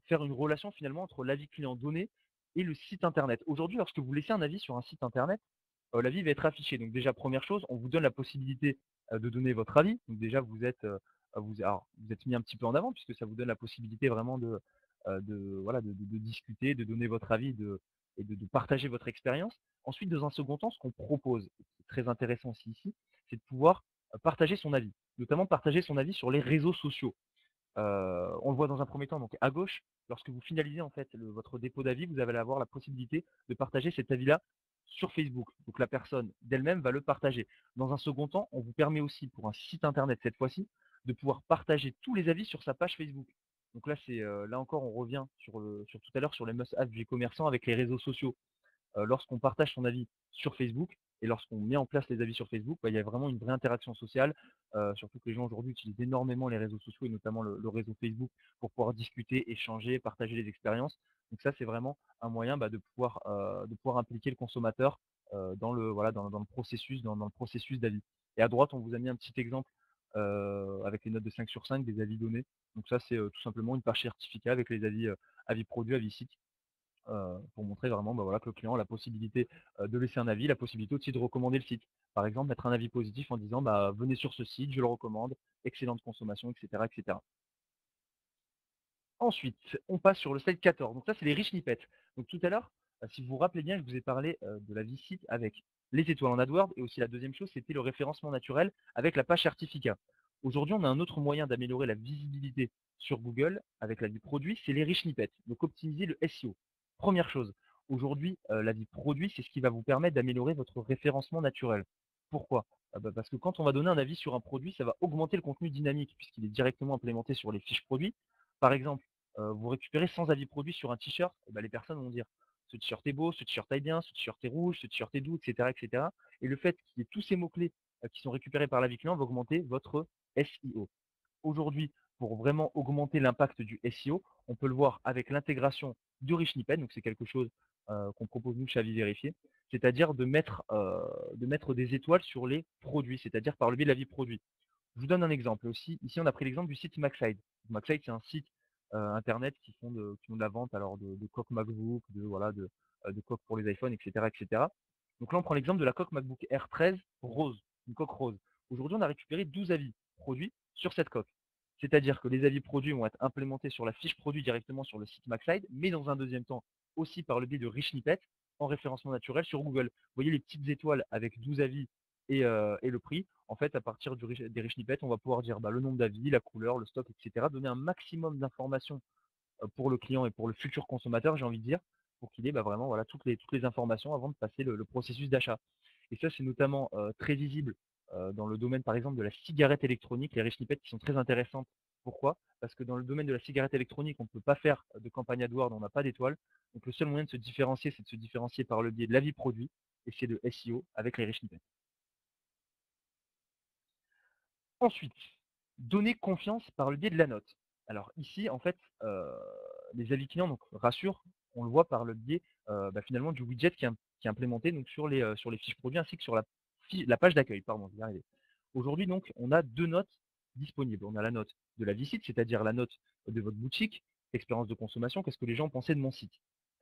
faire une relation finalement entre l'avis client donné et le site internet. Aujourd'hui, lorsque vous laissez un avis sur un site internet, l'avis va être affiché. Donc déjà, première chose, on vous donne la possibilité, de donner votre avis. Donc déjà, vous êtes mis un petit peu en avant puisque ça vous donne la possibilité vraiment de voilà, de discuter, de donner votre avis, et de partager votre expérience. Ensuite, dans un second temps, ce qu'on propose, et qui est très intéressant aussi ici, c'est de pouvoir, partager son avis, notamment partager son avis sur les réseaux sociaux. On le voit dans un premier temps, donc à gauche, lorsque vous finalisez en fait votre dépôt d'avis, vous allez avoir la possibilité de partager cet avis-là sur Facebook. Donc la personne d'elle-même va le partager. Dans un second temps, on vous permet aussi, pour un site internet cette fois-ci, de pouvoir partager tous les avis sur sa page Facebook. Donc là, là encore, on revient sur tout à l'heure sur les must-have du e-commerçant avec les réseaux sociaux. Lorsqu'on partage son avis sur Facebook et lorsqu'on met en place les avis sur Facebook, il y a vraiment une vraie interaction sociale, surtout que les gens aujourd'hui utilisent énormément les réseaux sociaux et notamment le réseau Facebook pour pouvoir discuter, échanger, partager les expériences. Donc ça, c'est vraiment un moyen, de pouvoir impliquer le consommateur, dans le voilà, dans le processus dans le processus d'avis. Et à droite, on vous a mis un petit exemple, avec les notes de 5 sur 5 des avis donnés. Donc ça, c'est, tout simplement une page certificat avec les avis, avis produits, avis sites, pour montrer vraiment, voilà, que le client a la possibilité, de laisser un avis, la possibilité aussi de recommander le site. Par exemple, mettre un avis positif en disant: «Venez sur ce site, je le recommande, excellente consommation» et cetera, et cetera. Ensuite, on passe sur le slide 14. Donc ça, c'est les rich snippets. Donc tout à l'heure, si vous vous rappelez bien, je vous ai parlé, de la visite avec les étoiles en AdWords et aussi la deuxième chose, c'était le référencement naturel avec la page certificat. Aujourd'hui, on a un autre moyen d'améliorer la visibilité sur Google avec l'avis produit, c'est les rich snippets. Donc optimiser le SEO. Première chose, aujourd'hui, l'avis produit, c'est ce qui va vous permettre d'améliorer votre référencement naturel. Pourquoi? Parce que quand on va donner un avis sur un produit, ça va augmenter le contenu dynamique puisqu'il est directement implémenté sur les fiches produits. Par exemple, vous récupérez 100 avis produits sur un t-shirt, et les personnes vont dire: «Ce t-shirt est beau, ce t-shirt taille bien, ce t-shirt est rouge, ce t-shirt est doux» et cetera, et cetera. Et le fait qu'il y ait tous ces mots-clés, qui sont récupérés par l'avis client va augmenter votre SEO. Aujourd'hui, pour vraiment augmenter l'impact du SEO, on peut le voir avec l'intégration de Richnipen, donc c'est quelque chose, qu'on propose nous chez Avis Vérifié, c'est-à-dire de mettre des étoiles sur les produits, c'est-à-dire par le biais de l'avis produit. Je vous donne un exemple aussi. Ici, on a pris l'exemple du site Maxside. Maxside, c'est un site, internet qui font de la vente alors de coques MacBook, de coques pour les iPhones et cetera, et cetera. Donc là, on prend l'exemple de la coque MacBook Air 13 rose, une coque rose. Aujourd'hui, on a récupéré 12 avis produits sur cette coque. C'est-à-dire que les avis produits vont être implémentés sur la fiche produit directement sur le site Maxside, mais dans un deuxième temps aussi par le biais de Rich Snippet en référencement naturel sur Google. Vous voyez les petites étoiles avec 12 avis et le prix. En fait, à partir des rich snippets, on va pouvoir dire le nombre d'avis, la couleur, le stock, etc. Donner un maximum d'informations pour le client et pour le futur consommateur, j'ai envie de dire, pour qu'il ait vraiment voilà, toutes les informations avant de passer le processus d'achat. Et ça, c'est notamment très visible dans le domaine, par exemple, de la cigarette électronique, les rich snippets qui sont très intéressantes. Pourquoi? Parce que dans le domaine de la cigarette électronique, on ne peut pas faire de campagne AdWords, on n'a pas d'étoiles. Donc le seul moyen de se différencier, c'est de se différencier par le biais de l'avis produit, et c'est le SEO avec les rich snippets. Ensuite, donner confiance par le biais de la note. Alors ici, en fait, les avis clients donc rassurent, on le voit par le biais, finalement du widget qui est implémenté donc sur les fiches produits ainsi que sur la page d'accueil, pardon, je vais y arriver. Aujourd'hui donc, on a 2 notes disponibles. On a la note de la visite, c'est-à-dire la note de votre boutique, expérience de consommation, qu'est-ce que les gens pensaient de mon site?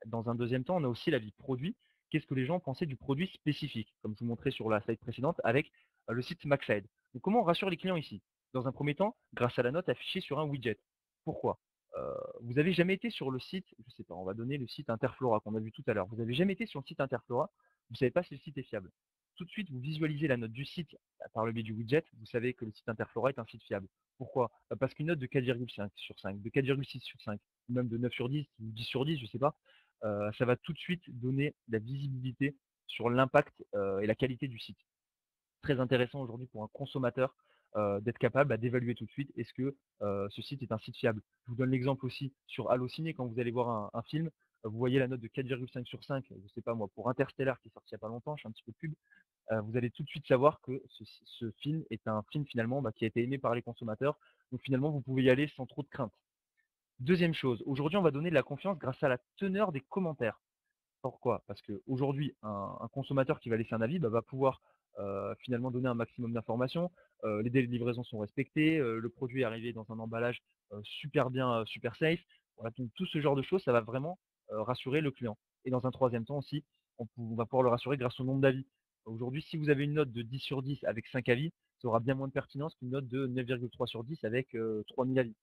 Dans un deuxième temps, on a aussi l'avis produit, qu'est-ce que les gens pensaient du produit spécifique? Comme je vous montrais sur la slide précédente avec, le site Maxaid. Donc comment on rassure les clients ici? Dans un premier temps, grâce à la note affichée sur un widget. Pourquoi? Vous avez jamais été sur le site, je sais pas, on va donner le site Interflora qu'on a vu tout à l'heure. Vous avez jamais été sur le site Interflora, vous savez pas si le site est fiable. Tout de suite, vous visualisez la note du site, par le biais du widget, vous savez que le site Interflora est un site fiable. Pourquoi? Parce qu'une note de 4,5 sur 5, de 4,6 sur 5, ou même de 9 sur 10 ou 10 sur 10, je sais pas, ça va tout de suite donner de la visibilité sur l'impact, et la qualité du site. Très intéressant aujourd'hui pour un consommateur, d'être capable, d'évaluer tout de suite est-ce que, ce site est un site fiable. Je vous donne l'exemple aussi sur Allociné quand vous allez voir un film, vous voyez la note de 4,5 sur 5, je sais pas moi, pour Interstellar qui est sorti il y a pas longtemps, je fais un petit peu de pub, vous allez tout de suite savoir que ce film est un film finalement, qui a été aimé par les consommateurs. Donc finalement, vous pouvez y aller sans trop de crainte. Deuxième chose, aujourd'hui, on va donner de la confiance grâce à la teneur des commentaires. Pourquoi? Parce qu'aujourd'hui, un consommateur qui va laisser un avis, va pouvoir, finalement donner un maximum d'informations. Les délais de livraison sont respectés, le produit est arrivé dans un emballage, super bien, super safe. Voilà, donc tout ce genre de choses, ça va vraiment, rassurer le client. Et dans un troisième temps aussi, on va pouvoir le rassurer grâce au nombre d'avis. Aujourd'hui, si vous avez une note de 10 sur 10 avec 5 avis, ça aura bien moins de pertinence qu'une note de 9,3 sur 10 avec, 3000 avis.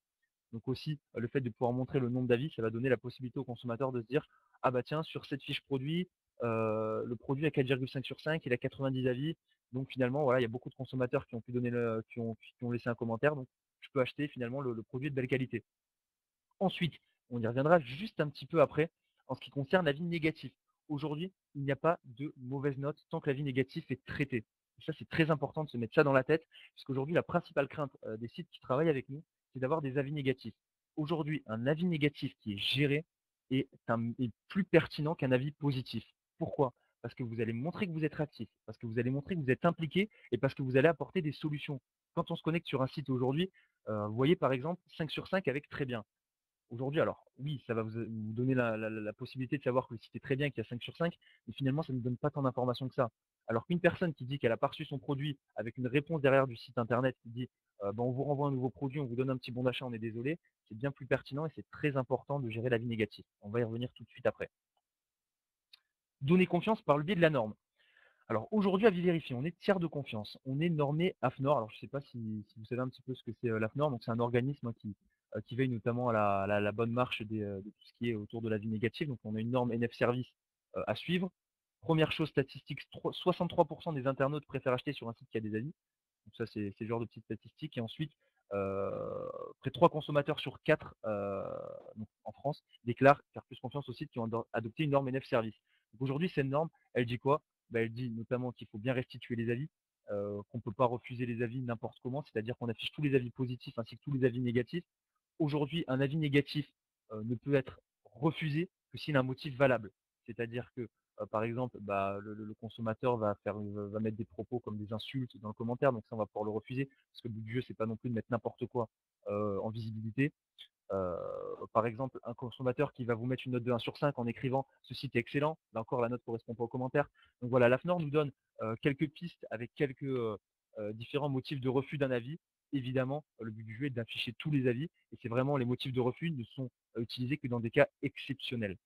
Donc aussi, le fait de pouvoir montrer le nombre d'avis, ça va donner la possibilité au consommateur de se dire: «Ah bah tiens, sur cette fiche produit, le produit a 4,5 sur 5, il a 90 avis. Donc finalement, voilà, il y a beaucoup de consommateurs qui ont pu donner qui ont laissé un commentaire, donc je peux acheter finalement le produit est de belle qualité». Ensuite, on y reviendra juste un petit peu après, en ce qui concerne l'avis négatif. Aujourd'hui, il n'y a pas de mauvaise note tant que l'avis négatif est traité. Et ça, c'est très important de se mettre ça dans la tête, puisqu'aujourd'hui, la principale crainte des sites qui travaillent avec nous, c'est d'avoir des avis négatifs. Aujourd'hui, un avis négatif qui est géré est plus pertinent qu'un avis positif. Pourquoi? Parce que vous allez montrer que vous êtes actif, parce que vous allez montrer que vous êtes impliqué et parce que vous allez apporter des solutions. Quand on se connecte sur un site aujourd'hui, vous voyez par exemple 5 sur 5 avec très bien. Aujourd'hui, alors oui, ça va vous donner la possibilité de savoir que le site est très bien, qu'il y a 5 sur 5, mais finalement, ça ne donne pas tant d'informations que ça. Alors qu'une personne qui dit qu'elle a pas reçu son produit avec une réponse derrière du site internet qui dit «On vous renvoie un nouveau produit, on vous donne un petit bon d'achat, on est désolé», c'est bien plus pertinent et c'est très important de gérer l'avis négatif. On va y revenir tout de suite après. Donner confiance par le biais de la norme. Alors aujourd'hui, avis vérifié, on est tiers de confiance. On est normé AFNOR. Alors je ne sais pas si vous savez un petit peu ce que c'est l'AFNOR. Donc c'est un organisme qui veille notamment à la bonne marche de tout ce qui est autour de l'avis négatif. Donc on a une norme NF Service à suivre. Première chose statistique, 63% des internautes préfèrent acheter sur un site qui a des avis. Donc ça, c'est le genre de petites statistiques. Et ensuite, près de 3 consommateurs sur 4 donc en France déclarent faire plus confiance aux sites qui ont adopté une norme NF Service. Donc aujourd'hui, cette norme, elle dit quoi? Elle dit notamment qu'il faut bien restituer les avis, qu'on ne peut pas refuser les avis n'importe comment, c'est-à-dire qu'on affiche tous les avis positifs ainsi que tous les avis négatifs. Aujourd'hui, un avis négatif ne peut être refusé que s'il a un motif valable. C'est-à-dire que, par exemple, le consommateur va mettre des propos comme des insultes dans le commentaire, donc ça, on va pouvoir le refuser, parce que le but du jeu, c'est pas non plus de mettre n'importe quoi en visibilité. Par exemple, un consommateur qui va vous mettre une note de 1 sur 5 en écrivant «Ce site est excellent», là encore la note ne correspond pas au commentaire. Donc voilà, l'AFNOR nous donne quelques pistes avec quelques différents motifs de refus d'un avis. Évidemment, le but du jeu est d'afficher tous les avis et c'est vraiment les motifs de refus ne sont utilisés que dans des cas exceptionnels.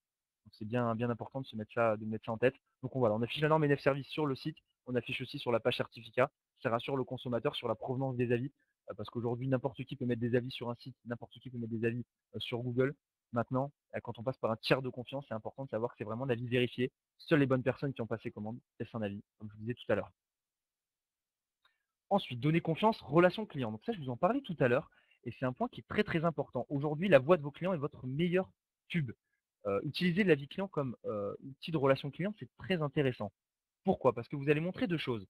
Donc c'est bien important de mettre ça en tête. Donc voilà, on affiche la norme NF Service sur le site, on affiche aussi sur la page certificat. Ça rassure le consommateur sur la provenance des avis, parce qu'aujourd'hui n'importe qui peut mettre des avis sur un site, n'importe qui peut mettre des avis sur Google. Maintenant, quand on passe par un tiers de confiance, c'est important de savoir que c'est vraiment un avis vérifié. Seules les bonnes personnes qui ont passé commande laissent un avis, comme je vous disais tout à l'heure. Ensuite, donner confiance, relation client. Donc ça, je vous en parlais tout à l'heure, et c'est un point qui est très très important. Aujourd'hui, la voix de vos clients est votre meilleur tube. Utiliser l'avis client comme outil de relation client, c'est très intéressant. Pourquoi? Parce que vous allez montrer deux choses.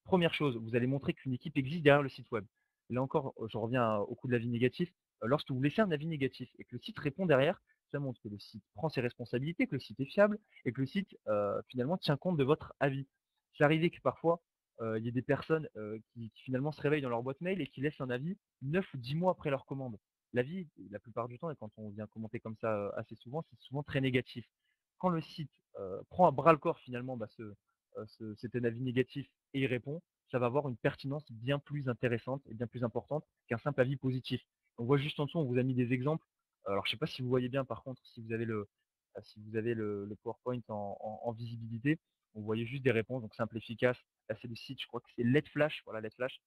Première chose, vous allez montrer qu'une équipe existe derrière le site web. Là encore, je reviens au coup de l'avis négatif. Lorsque vous laissez un avis négatif et que le site répond derrière, ça montre que le site prend ses responsabilités, que le site est fiable et que le site finalement tient compte de votre avis. C'est arrivé que parfois, il y ait des personnes qui finalement se réveillent dans leur boîte mail et qui laissent un avis 9 ou 10 mois après leur commande. L'avis, la plupart du temps, et quand on vient commenter comme ça assez souvent, c'est souvent très négatif. Quand le site prend à bras le corps finalement cet avis négatif et y répond, ça va avoir une pertinence bien plus intéressante et bien plus importante qu'un simple avis positif. On voit juste en dessous, on vous a mis des exemples. Alors, je ne sais pas si vous voyez bien, par contre, si vous avez le PowerPoint en visibilité, vous voyez juste des réponses, donc simple, efficace. Là, c'est le site, je crois que c'est LED Flash, voilà, LED Flash,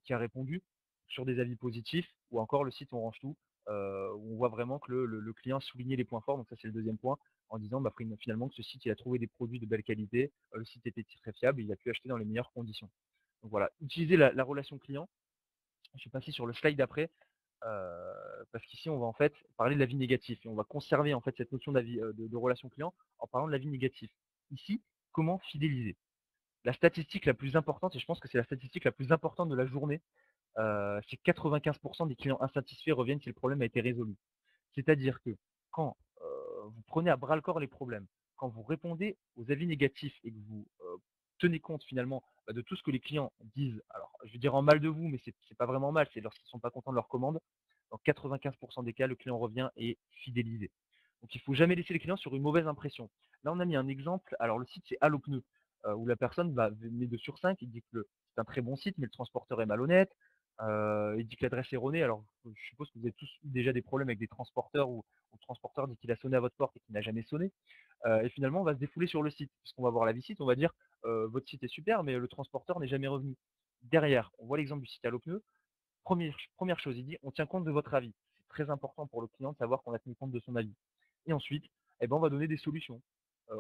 qui a répondu sur des avis positifs, ou encore le site On Range Tout, où on voit vraiment que le client a souligné les points forts, donc ça, c'est le deuxième point, en disant finalement que ce site, il a trouvé des produits de belle qualité, le site était très fiable, il a pu acheter dans les meilleures conditions. Donc voilà, utiliser la relation client. Je vais passer sur le slide d'après, parce qu'ici, on va en fait parler de l'avis négatif et on va conserver en fait cette notion d'avis, de relation client en parlant de l'avis négatif. Ici, comment fidéliser? La statistique la plus importante, et je pense que c'est la statistique la plus importante de la journée, c'est 95 des clients insatisfaits reviennent si le problème a été résolu. C'est-à-dire que quand, vous prenez à bras le corps les problèmes, quand vous répondez aux avis négatifs et que vous, tenez compte finalement, de tout ce que les clients disent, alors je vais dire en mal de vous, mais c'est pas vraiment mal, c'est lorsqu'ils sont pas contents de leur commande, dans 95 des cas, le client revient et est fidélisé. Donc il faut jamais laisser les clients sur une mauvaise impression. Là, on a mis un exemple, alors le site c'est Allo Pneus, où la personne met 2 sur 5, il dit que c'est un très bon site, mais le transporteur est malhonnête, il dit que l'adresse est erronée. Alors je suppose que vous avez tous eu déjà des problèmes avec des transporteurs où le transporteur dit qu'il a sonné à votre porte et qu'il n'a jamais sonné. Et finalement, on va se défouler sur le site, puisqu'on va voir l'avis site, on va dire, «Votre site est super, mais le transporteur n'est jamais revenu». Derrière, on voit l'exemple du site Allo Pneus. Première chose, il dit: «On tient compte de votre avis». C'est très important pour le client de savoir qu'on a tenu compte de son avis. Et ensuite, eh ben, on va donner des solutions.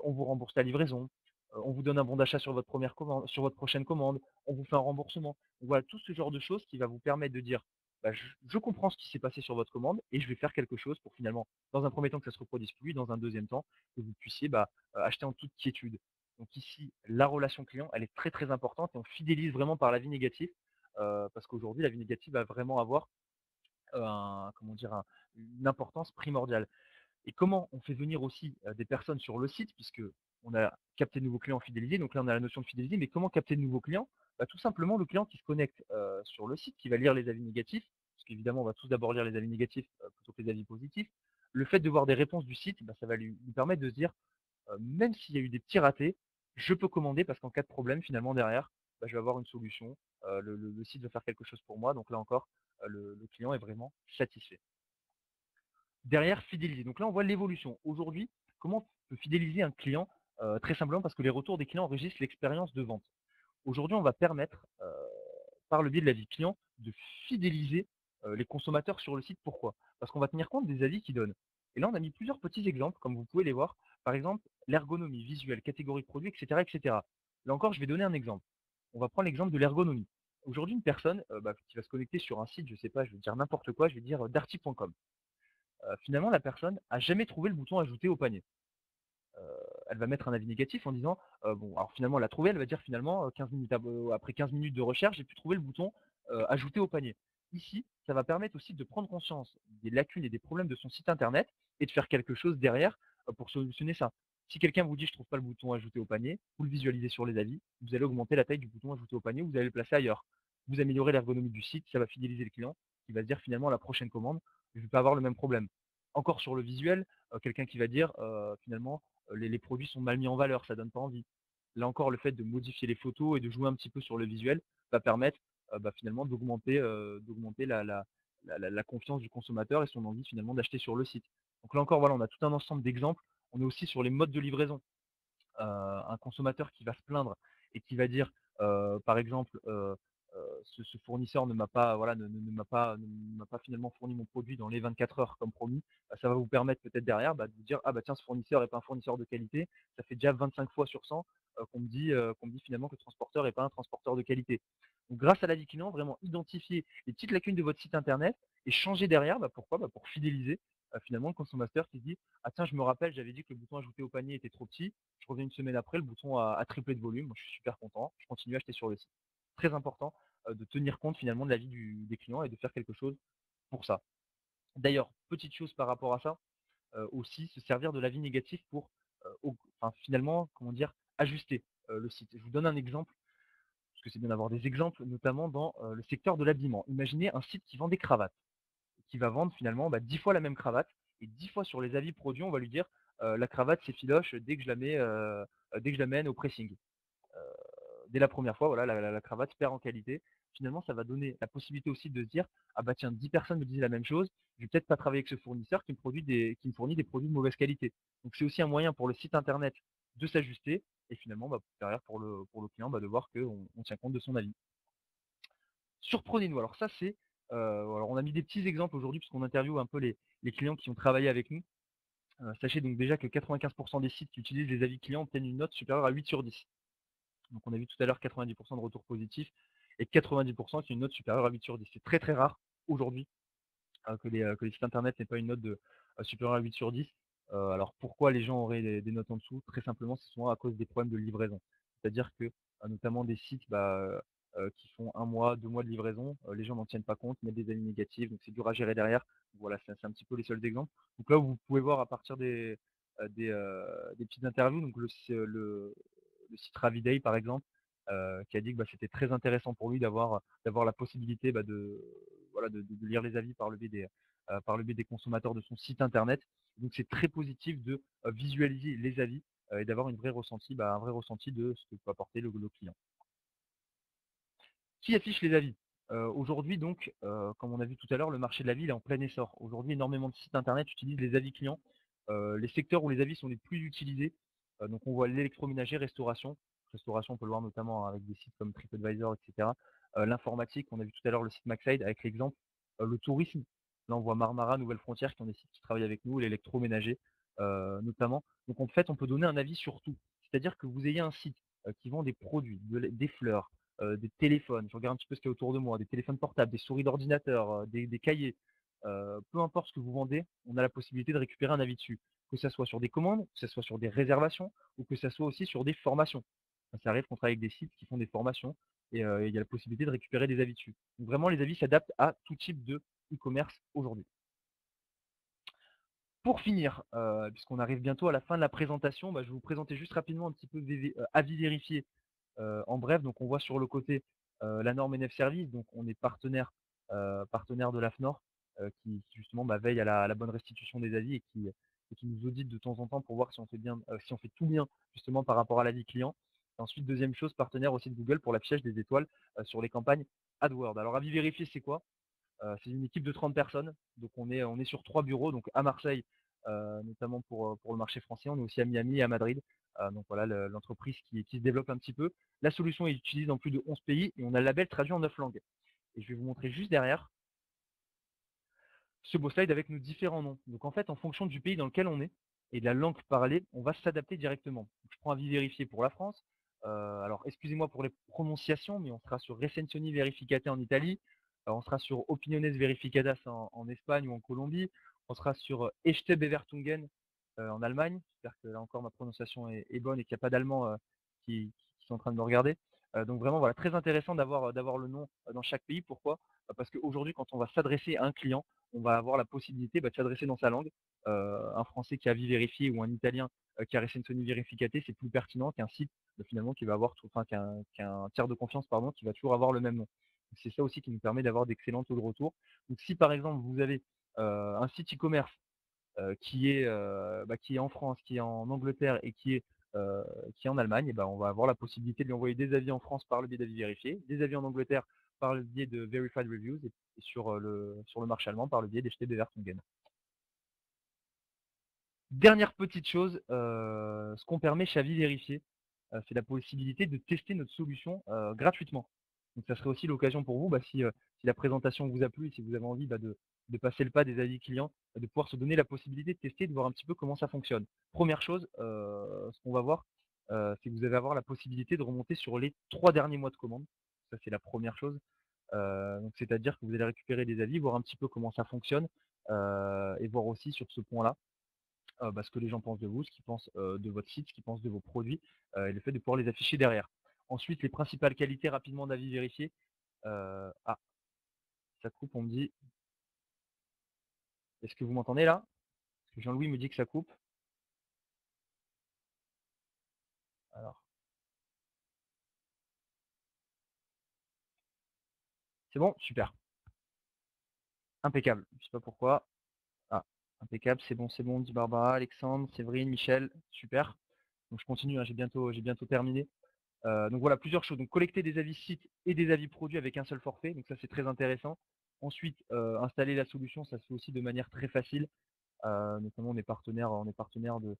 On vous rembourse la livraison, on vous donne un bon d'achat sur votre première commande sur votre prochaine commande, on vous fait un remboursement. Donc voilà, tout ce genre de choses qui va vous permettre de dire: «Bah, je comprends ce qui s'est passé sur votre commande et je vais faire quelque chose pour finalement, dans un premier temps, que ça se reproduise plus, dans un deuxième temps, que vous puissiez, acheter en toute quiétude». Donc ici, la relation client, elle est très, très importante et on fidélise vraiment par l'avis négatif, parce qu'aujourd'hui, l'avis négatif va vraiment avoir, un comment dire? Une importance primordiale. Et comment on fait venir aussi, des personnes sur le site puisque on a capté de nouveaux clients fidélisés, donc là on a la notion de fidélité, mais comment capter de nouveaux clients? Tout simplement le client qui se connecte, sur le site, qui va lire les avis négatifs, parce qu'évidemment on va tous d'abord lire les avis négatifs, plutôt que les avis positifs. Le fait de voir des réponses du site, ça va lui permettre de se dire, «Même s'il y a eu des petits ratés, je peux commander parce qu'en cas de problème finalement derrière, je vais avoir une solution, le site va faire quelque chose pour moi», donc là encore, le client est vraiment satisfait. Derrière, fidéliser. Donc là, on voit l'évolution. Aujourd'hui, comment on peut fidéliser un client? Très simplement parce que les retours des clients enregistrent l'expérience de vente. Aujourd'hui, on va permettre, par le biais de l'avis client, de fidéliser, les consommateurs sur le site. Pourquoi? Parce qu'on va tenir compte des avis qu'ils donnent. Et là, on a mis plusieurs petits exemples, comme vous pouvez les voir. Par exemple, l'ergonomie visuelle, catégorie de produits, et cetera, et cetera. Là encore, je vais donner un exemple. On va prendre l'exemple de l'ergonomie. Aujourd'hui, une personne, qui va se connecter sur un site, je sais pas, je vais dire n'importe quoi, je vais dire, darty.com. Finalement la personne a jamais trouvé le bouton ajouter au panier. Heu, Elle va mettre un avis négatif en disant, bon alors finalement elle l'a trouvé, elle va dire finalement, 15 minutes après 15 minutes de recherche, j'ai pu trouver le bouton, ajouter au panier. Ici, ça va permettre aussi de prendre conscience des lacunes et des problèmes de son site internet et de faire quelque chose derrière, pour solutionner ça. Si quelqu'un vous dit: «Je trouve pas le bouton ajouter au panier», vous le visualisez sur les avis, vous allez augmenter la taille du bouton ajouter au panier, vous allez le placer ailleurs. Vous améliorez l'ergonomie du site, ça va fidéliser le client qui va se dire finalement: «La prochaine commande, je vais pas avoir le même problème». Encore sur le visuel, quelqu'un qui va dire, finalement, les produits sont mal mis en valeur, ça donne pas envie. Là encore, le fait de modifier les photos et de jouer un petit peu sur le visuel va permettre, finalement d'augmenter la confiance du consommateur et son envie finalement d'acheter sur le site. Donc là encore, voilà, on a tout un ensemble d'exemples. On est aussi sur les modes de livraison. Un consommateur qui va se plaindre et qui va dire, par exemple, «Ce fournisseur ne m'a pas voilà, ne m'a pas finalement fourni mon produit dans les 24 heures comme promis», ça va vous permettre peut-être derrière, de vous dire: «Ah tiens, ce fournisseur est pas un fournisseur de qualité. Ça fait déjà 25 fois sur 100, qu'on me dit finalement que le transporteur est pas un transporteur de qualité». Donc grâce à l'avis client, vraiment identifier les petites lacunes de votre site internet et changer derrière, pourquoi? Pour fidéliser, finalement le consommateur qui se dit: «Ah tiens, je me rappelle, j'avais dit que le bouton ajouter au panier était trop petit. Je reviens une semaine après, le bouton a triplé de volume. Moi, je suis super content. Je continue à acheter sur le site». Très important, de tenir compte finalement de l'avis des clients et de faire quelque chose pour ça. D'ailleurs, petite chose par rapport à ça, aussi se servir de l'avis négatif pour, finalement, comment dire? Ajuster, le site. Je vous donne un exemple, parce que c'est bien d'avoir des exemples, notamment dans, le secteur de l'habillement. Imaginez un site qui vend des cravates, qui va vendre finalement, 10 fois la même cravate et 10 fois sur les avis produits, on va lui dire, «La cravate s'effiloche dès que je la mène au pressing». Heu, Dès la première fois, voilà, la cravate perd en qualité. Finalement, ça va donner la possibilité aussi de se dire: «Ah tiens, 10 personnes me disaient la même chose, je vais peut-être pas travailler avec ce fournisseur qui me fournit des produits de mauvaise qualité». Donc c'est aussi un moyen pour le site internet de s'ajuster et finalement, derrière pour le client, de voir qu'on tient compte de son avis. Surprenez-nous, alors ça c'est, alors on a mis des petits exemples aujourd'hui puisqu'on interviewe un peu les clients qui ont travaillé avec nous. Sachez donc déjà que 95 des sites qui utilisent les avis clients obtiennent une note supérieure à 8 sur 10. Donc on a vu tout à l'heure 90 de retours positifs et 90 qui ont une note supérieure à 8 sur 10. C'est très, très rare aujourd'hui, que les sites internet n'aient pas une note supérieure à 8 sur 10. Alors pourquoi les gens auraient des notes en dessous? Très simplement, c'est souvent à cause des problèmes de livraison. C'est-à-dire que, notamment des sites, qui font 1 mois, 2 mois de livraison. Les gens n'en tiennent pas compte, mettent des avis négatifs, donc c'est dur à gérer derrière. Voilà, c'est un petit peu les seuls exemples. Donc là où vous pouvez voir à partir des petites interviews, donc le site Raviday par exemple, qui a dit que, bah, c'était très intéressant pour lui d'avoir la possibilité, bah, de voilà, de lire les avis par le biais des consommateurs de son site internet. Donc c'est très positif de, visualiser les avis, et d'avoir un vrai ressenti de ce que peut apporter le client. Qui affiche les avis? Aujourd'hui donc, comme on a vu tout à l'heure, le marché de la ville est en plein essor. Aujourd'hui, énormément de sites internet utilisent les avis clients. Les secteurs où les avis sont les plus utilisés, donc on voit l'électroménager, restauration. Restauration, on peut le voir notamment avec des sites comme TripAdvisor et cetera. L'informatique, on a vu tout à l'heure le site Maxide avec l'exemple. Le tourisme, là on voit Marmara, Nouvelles Frontières qui ont des sites qui travaillent avec nous, l'électroménager, notamment. Donc en fait, on peut donner un avis sur tout. C'est-à-dire que vous ayez un site, qui vend des produits, des fleurs, des téléphones, je regarde un petit peu ce qu'il y a autour de moi, des téléphones portables, des souris d'ordinateur, des cahiers, peu importe ce que vous vendez, on a la possibilité de récupérer un avis dessus. Que ça soit sur des commandes, que ça soit sur des réservations ou que ça soit aussi sur des formations. Ça arrive qu'on travaille avec des sites qui font des formations et il y a la possibilité de récupérer des avis dessus. Donc vraiment les avis s'adaptent à tout type de e-commerce aujourd'hui. Pour finir, puisqu'on arrive bientôt à la fin de la présentation, bah, je vais vous présenter juste rapidement un petit peu avis vérifiés. En bref, donc on voit sur le côté, la norme NF Service, donc on est partenaire de l'AFNOR, qui justement, bah, veille à la bonne restitution des avis et qui nous audite de temps en temps pour voir si on fait bien, si on fait tout bien justement par rapport à l'avis client. Et ensuite, deuxième chose, partenaire aussi de Google pour l'affichage des étoiles, sur les campagnes AdWords. Alors avis vérifié, c'est quoi? C'est une équipe de 30 personnes, donc on est sur 3 bureaux, donc à Marseille, notamment pour le marché français. On est aussi à Miami et à Madrid. Donc voilà l'entreprise qui se développe un petit peu. La solution est utilisée dans plus de 11 pays et on a le label traduit en 9 langues. Et je vais vous montrer juste derrière ce beau slide avec nos différents noms. Donc en fait, en fonction du pays dans lequel on est et de la langue parlée, on va s'adapter directement. Donc, je prends avis vérifié pour la France. Alors excusez-moi pour les prononciations, mais on sera sur Recensioni Verificate en Italie. On sera sur Opiniones Verificadas en Espagne ou en Colombie. On sera sur Echte Bewertungen en Allemagne. J'espère que là encore ma prononciation est bonne et qu'il n'y a pas d'Allemands qui sont en train de me regarder. Donc vraiment voilà, très intéressant d'avoir le nom dans chaque pays. Pourquoi? Parce qu'aujourd'hui, quand on va s'adresser à un client, on va avoir la possibilité, bah, de s'adresser dans sa langue. Un Français qui a avis vérifié ou un Italien qui a Recensioni Verificate, c'est plus pertinent qu'un site finalement qui va avoir, enfin qu'un tiers de confiance pardon, qui va toujours avoir le même nom. C'est ça aussi qui nous permet d'avoir d'excellents taux de retour. Donc si par exemple vous avez un site e-commerce qui est en France, qui est en Angleterre et qui est en Allemagne, et ben, on va avoir la possibilité de lui envoyer des avis en France par le biais d'avis vérifiés, des avis en Angleterre par le biais de Verified Reviews et sur le marché allemand par le biais des Bewertungen. Dernière petite chose, ce qu'on permet chez Avis Vérifié, c'est la possibilité de tester notre solution gratuitement. Donc ça serait aussi l'occasion pour vous, bah, si la présentation vous a plu et si vous avez envie bah, de passer le pas des avis clients, de pouvoir se donner la possibilité de tester, de voir un petit peu comment ça fonctionne. Première chose, ce qu'on va voir, c'est que vous allez avoir la possibilité de remonter sur les 3 derniers mois de commande. Ça, c'est la première chose. Donc c'est-à-dire que vous allez récupérer des avis, voir un petit peu comment ça fonctionne, et voir aussi sur ce point-là, bah, ce que les gens pensent de vous, ce qu'ils pensent de votre site, ce qu'ils pensent de vos produits, et le fait de pouvoir les afficher derrière. Ensuite, les principales qualités rapidement d'avis vérifié. Ah, ça coupe, on me dit. Est-ce que vous m'entendez là? Parce que Jean-Louis me dit que ça coupe. Alors, c'est bon? Super. Impeccable. Je sais pas pourquoi. Ah, impeccable, c'est bon, dit Barbara, Alexandre, Séverine, Michel, super. Donc je continue, hein, j'ai bientôt terminé. Donc voilà, plusieurs choses. Donc collecter des avis sites et des avis produits avec un seul forfait, donc ça c'est très intéressant. Ensuite, installer la solution, ça se fait aussi de manière très facile. Notamment on est partenaire de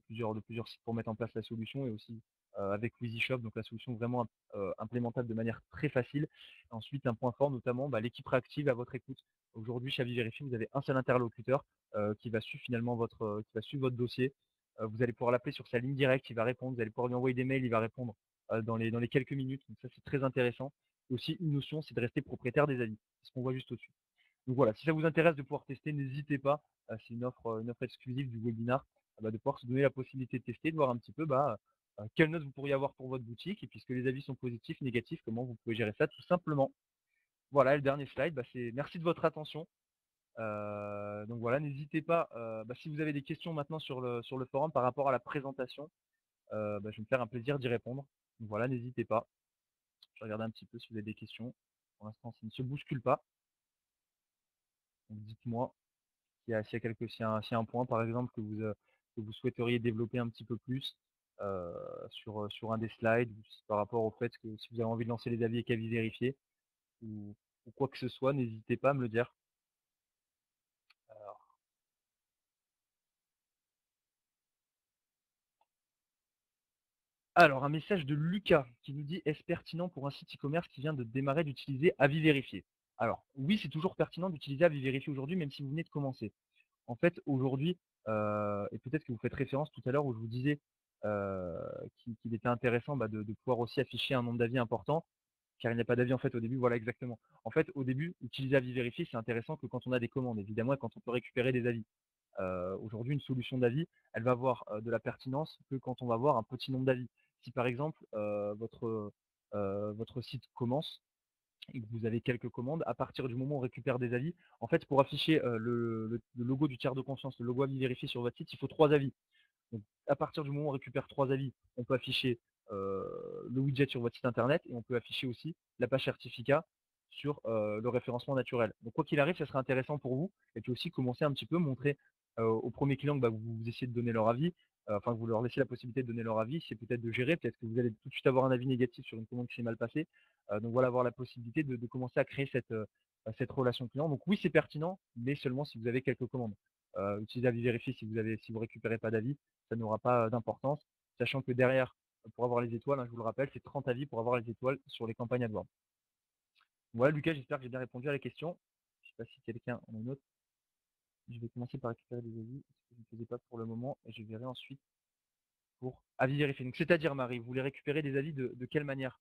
plusieurs sites pour mettre en place la solution et aussi avec WheezyShop, donc la solution vraiment implémentable de manière très facile. Ensuite, un point fort notamment, bah, l'équipe réactive à votre écoute. Aujourd'hui, chez Avis Vérifié, vous avez un seul interlocuteur qui va suivre finalement votre dossier. Vous allez pouvoir l'appeler sur sa ligne directe, il va répondre. Vous allez pouvoir lui envoyer des mails, il va répondre dans les quelques minutes. Donc ça, c'est très intéressant. Et aussi, une notion, c'est de rester propriétaire des avis. C'est ce qu'on voit juste au-dessus. Donc voilà, si ça vous intéresse de pouvoir tester, n'hésitez pas. C'est une offre exclusive du webinar, bah, de pouvoir se donner la possibilité de tester, de voir un petit peu quelles notes vous pourriez avoir pour votre boutique et puisque les avis sont positifs, négatifs, comment vous pouvez gérer ça tout simplement. Voilà, et le dernier slide, bah, c'est merci de votre attention. Donc voilà, n'hésitez pas, bah, si vous avez des questions maintenant sur le forum par rapport à la présentation, bah, je vais me faire un plaisir d'y répondre. Donc voilà, n'hésitez pas. Je vais regarder un petit peu si vous avez des questions. Pour l'instant, ça ne se bouscule pas. Donc dites-moi s'il y a un point, par exemple, que vous souhaiteriez développer un petit peu plus sur un des slides, ou par rapport au fait que si vous avez envie de lancer les avis et qu'avis vérifier, ou, ou quoi que ce soit, n'hésitez pas à me le dire. Alors, un message de Lucas qui nous dit: «Est-ce pertinent pour un site e-commerce qui vient de démarrer d'utiliser avis vérifié?» Alors oui, c'est toujours pertinent d'utiliser avis vérifié aujourd'hui, même si vous venez de commencer. En fait, aujourd'hui, et peut-être que vous faites référence tout à l'heure où je vous disais, heu, qu'il était intéressant, bah, de pouvoir aussi afficher un nombre d'avis important, car il n'y a pas d'avis en fait au début, voilà exactement. En fait, au début, utiliser avis vérifié, c'est intéressant que quand on a des commandes, évidemment, et quand on peut récupérer des avis. Aujourd'hui, une solution d'avis, elle va avoir, de la pertinence que quand on va avoir un petit nombre d'avis. Si par exemple, votre site commence et que vous avez quelques commandes, à partir du moment où on récupère des avis, en fait, pour afficher, le logo du tiers de confiance, le logo avis vérifié sur votre site, il faut 3 avis. Donc à partir du moment où on récupère 3 avis, on peut afficher, le widget sur votre site internet et on peut afficher aussi la page certificat sur, le référencement naturel. Donc quoi qu'il arrive, ça serait intéressant pour vous et puis aussi commencer un petit peu, montrer, aux premiers clients que, bah, vous essayez de donner leur avis, enfin que vous leur laissez la possibilité de donner leur avis, c'est peut-être de gérer, peut-être que vous allez tout de suite avoir un avis négatif sur une commande qui s'est mal passée. Donc voilà, avoir la possibilité de commencer à créer cette relation client. Donc oui, c'est pertinent, mais seulement si vous avez quelques commandes. Utilisez avis vérifié si vous récupérez pas d'avis, ça n'aura pas d'importance, sachant que derrière, pour avoir les étoiles, hein, je vous le rappelle, c'est 30 avis pour avoir les étoiles sur les campagnes AdWords. Voilà Lucas, j'espère que j'ai bien répondu à la question. Je sais pas si quelqu'un en a une autre. Je vais commencer par récupérer des avis, ce que je ne faisais pas pour le moment, et je verrai ensuite pour avis vérifié. Donc c'est-à-dire Marie, vous voulez récupérer des avis de quelle manière?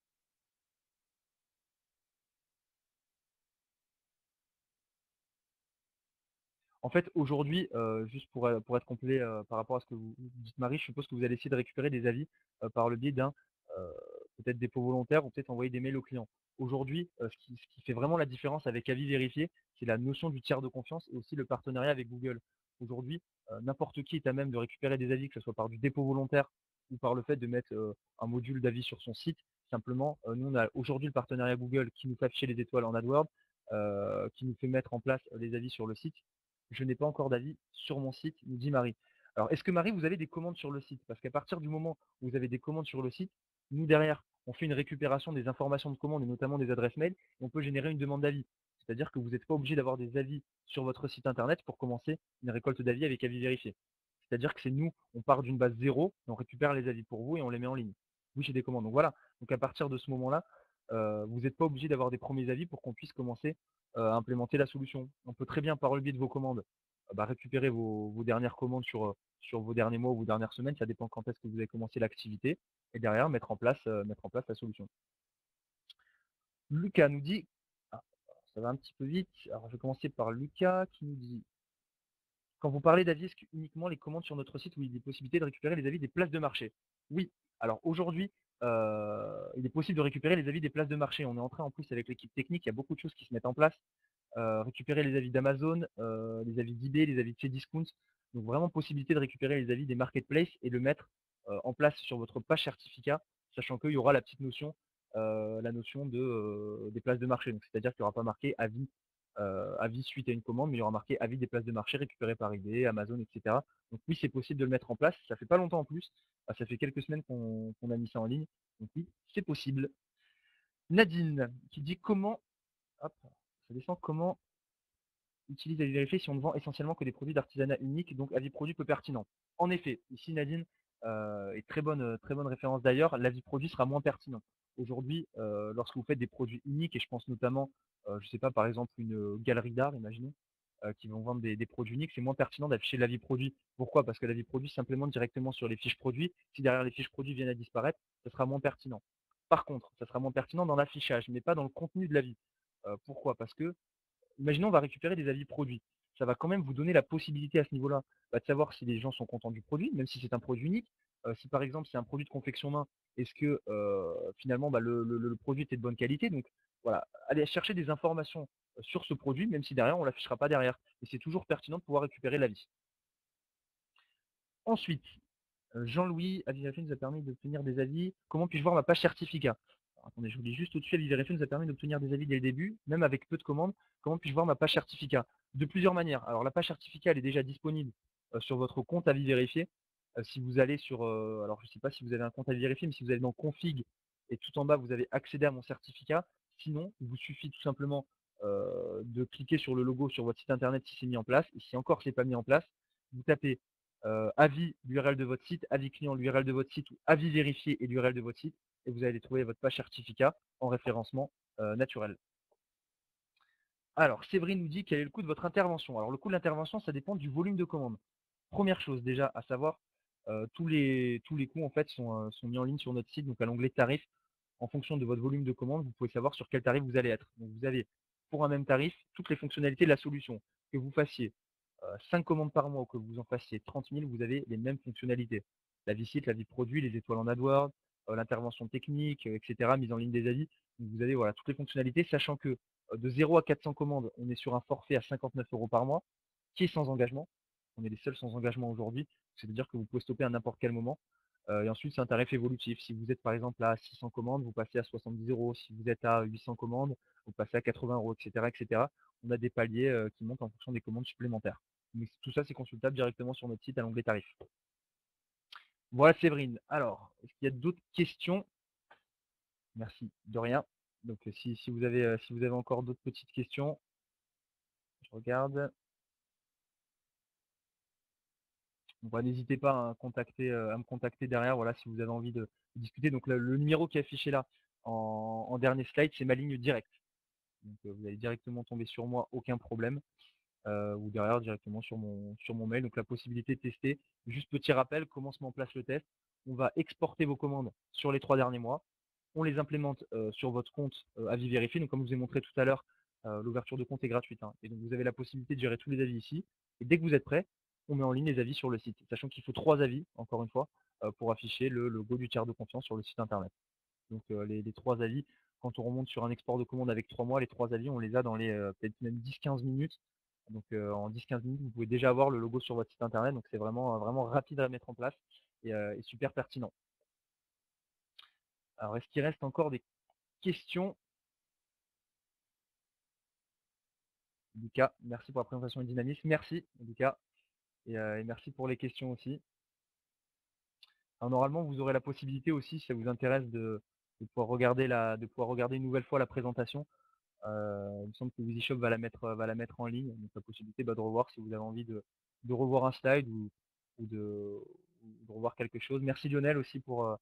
En fait, aujourd'hui, juste pour être complet, par rapport à ce que vous dites Marie, je suppose que vous allez essayer de récupérer des avis, par le biais d'un, heu, peut-être dépôt volontaire ou peut-être envoyer des mails aux clients. Aujourd'hui, ce qui fait vraiment la différence avec avis vérifié, c'est la notion du tiers de confiance et aussi le partenariat avec Google. Aujourd'hui, n'importe qui est à même de récupérer des avis, que ce soit par du dépôt volontaire ou par le fait de mettre, un module d'avis sur son site. Simplement, nous on a aujourd'hui le partenariat Google qui nous fait afficher les étoiles en AdWords, qui nous fait mettre en place les avis sur le site. Je n'ai pas encore d'avis sur mon site, nous dit Marie. Alors, est-ce que Marie, vous avez des commandes sur le site? Parce qu'à partir du moment où vous avez des commandes sur le site, nous derrière, on fait une récupération des informations de commande et notamment des adresses mail, et on peut générer une demande d'avis. C'est-à-dire que vous n'êtes pas obligé d'avoir des avis sur votre site internet pour commencer une récolte d'avis avec avis vérifié. C'est-à-dire que c'est nous, on part d'une base zéro, on récupère les avis pour vous et on les met en ligne. Oui, j'ai des commandes. Donc voilà. Donc à partir de ce moment-là, vous n'êtes pas obligé d'avoir des premiers avis pour qu'on puisse commencer à implémenter la solution. On peut très bien, par le biais de vos commandes, bah, récupérer vos dernières commandes sur vos derniers mois ou vos dernières semaines, ça dépend quand est-ce que vous avez commencé l'activité, et derrière mettre en place la solution. Lucas nous dit, ah, ça va un petit peu vite. Alors je vais commencer par Lucas qui nous dit: «Quand vous parlez d'avis, est-ce que uniquement les commandes sur notre site où il y a des possibilités de récupérer les avis des places de marché?» Oui. Alors aujourd'hui, il est possible de récupérer les avis des places de marché. On est en train en plus avec l'équipe technique, il y a beaucoup de choses qui se mettent en place. Récupérer les avis d'Amazon, les avis d'eBay, les avis de Cdiscount. Donc vraiment possibilité de récupérer les avis des marketplaces et le mettre, en place sur votre page certificat, sachant qu'il y aura la petite notion, la notion des places de marché. Donc c'est-à-dire qu'il y aura pas marqué avis suite à une commande, mais il y aura marqué avis des places de marché récupérées par eBay, Amazon et cetera. Donc oui, c'est possible de le mettre en place. Ça fait pas longtemps en plus, ça fait quelques semaines qu'on a mis ça en ligne. Donc oui, c'est possible. Nadine qui dit: «Comment» hop, ça descend, «comment utilise avis vérifié si on ne vend essentiellement que des produits d'artisanat unique, donc avis produit peu pertinent?» En effet, ici Nadine, et très bonne référence d'ailleurs, l'avis produit sera moins pertinent. Aujourd'hui, lorsque vous faites des produits uniques et je pense notamment, je sais pas, par exemple une, galerie d'art, imaginons, qui vont vendre des produits uniques, c'est moins pertinent d'afficher l'avis produit. Pourquoi? Parce que l'avis produit simplement directement sur les fiches produits. Si derrière les fiches produits viennent à disparaître, ça sera moins pertinent. Par contre, ça sera moins pertinent dans l'affichage, mais pas dans le contenu de l'avis. Pourquoi? Parce que imaginons, on va récupérer des avis produits. ça va quand même vous donner la possibilité à ce niveau-là, de savoir si les gens sont contents du produit, même si c'est un produit unique. Si par exemple c'est un produit de confection main, est-ce que, finalement, le produit était de bonne qualité? Donc voilà, allez chercher des informations, sur ce produit, même si derrière on l'affichera pas derrière. Et c'est toujours pertinent de pouvoir récupérer l'avis. Ensuite, Jean-Louis, Avis nous a permis d'obtenir des avis. Comment puis-je voir ma page certificat? Alors, attendez, je vous lis juste au-dessus. Avis nous a permis d'obtenir des avis dès le début, même avec peu de commandes. Comment puis-je voir ma page certificat? De plusieurs manières. Alors, la page certificat, elle est déjà disponible sur votre compte Avis Vérifié. Si vous allez sur, alors je ne sais pas si vous avez un compte Avis Vérifié, mais si vous allez dans Config et tout en bas, vous avez accédé à mon certificat. Sinon, il vous suffit tout simplement de cliquer sur le logo sur votre site internet si c'est mis en place. Et si encore c'est pas mis en place, vous tapez avis, l'URL de votre site, avis client, l'URL de votre site, ou avis vérifié et l'URL de votre site, et vous allez trouver votre page certificat en référencement naturel. Alors, Séverine nous dit quel est le coût de votre intervention. Alors, le coût de l'intervention, ça dépend du volume de commande. Première chose déjà à savoir, tous les coûts en fait sont mis en ligne sur notre site, donc à l'onglet tarifs. En fonction de votre volume de commande, vous pouvez savoir sur quel tarif vous allez être. Donc vous avez pour un même tarif toutes les fonctionnalités de la solution. Que vous fassiez 5 commandes par mois ou que vous en fassiez 30 000, vous avez les mêmes fonctionnalités. La visite, la vie produit, les étoiles en AdWords, l'intervention technique, etc., mise en ligne des avis. Donc vous avez voilà, toutes les fonctionnalités, sachant que de 0 à 400 commandes, on est sur un forfait à 59 € par mois, qui est sans engagement. On est les seuls sans engagement aujourd'hui, c'est-à-dire que vous pouvez stopper à n'importe quel moment. Et ensuite, c'est un tarif évolutif. Si vous êtes par exemple à 600 commandes, vous passez à 70 €. Si vous êtes à 800 commandes, vous passez à 80 €, etc., etc. On a des paliers qui montent en fonction des commandes supplémentaires. Mais tout ça, c'est consultable directement sur notre site à l'onglet tarifs. Voilà Séverine. Alors, est-ce qu'il y a d'autres questions? Merci, de rien. Donc si vous avez encore d'autres petites questions, je regarde. Bah, n'hésitez pas à me contacter derrière, voilà, si vous avez envie de discuter. Donc le numéro qui est affiché là en dernier slide, c'est ma ligne directe. Donc vous allez directement tomber sur moi, aucun problème. Ou derrière directement sur mon mail. Donc la possibilité de tester. Juste petit rappel, comment se met en place le test. On va exporter vos commandes sur les 3 derniers mois. On les implémente sur votre compte avis vérifié. Donc comme je vous ai montré tout à l'heure, l'ouverture de compte est gratuite, hein. Et donc vous avez la possibilité de gérer tous les avis ici. Et dès que vous êtes prêt, on met en ligne les avis sur le site. Sachant qu'il faut 3 avis, encore une fois, pour afficher le logo du tiers de confiance sur le site internet. Donc les 3 avis, quand on remonte sur un export de commande avec 3 mois, les 3 avis, on les a dans les peut-être même 10-15 minutes. Donc en 10-15 minutes, vous pouvez déjà avoir le logo sur votre site internet. Donc c'est vraiment rapide à mettre en place et super pertinent. Alors est-ce qu'il reste encore des questions? Lucas, merci pour la présentation et le dynamisme. Merci Lucas. Et merci pour les questions aussi. Alors, normalement, vous aurez la possibilité aussi, si ça vous intéresse, de pouvoir regarder une nouvelle fois la présentation. Il me semble que WeezyShop va la mettre en ligne, donc la possibilité de revoir si vous avez envie de revoir un slide ou de revoir quelque chose. Merci Lionel aussi pour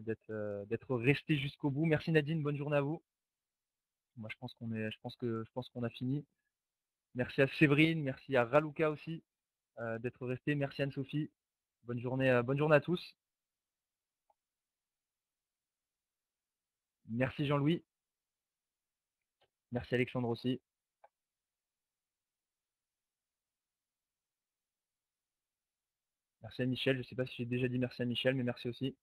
d'être resté jusqu'au bout. Merci Nadine, bonne journée à vous. Moi je pense qu'on a fini. Merci à Séverine, merci à Raluca aussi d'être resté. Merci Anne-Sophie. Bonne journée à tous. Merci Jean-Louis. Merci Alexandre aussi. Merci à Michel. Je ne sais pas si j'ai déjà dit merci à Michel, mais merci aussi.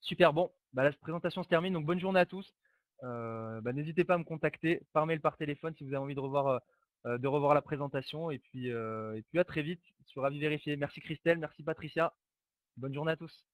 Super, bon, la présentation se termine, donc bonne journée à tous. N'hésitez pas à me contacter par mail, par téléphone si vous avez envie de revoir la présentation. Et puis à très vite sur Avis Vérifié. Merci Christelle, merci Patricia. Bonne journée à tous.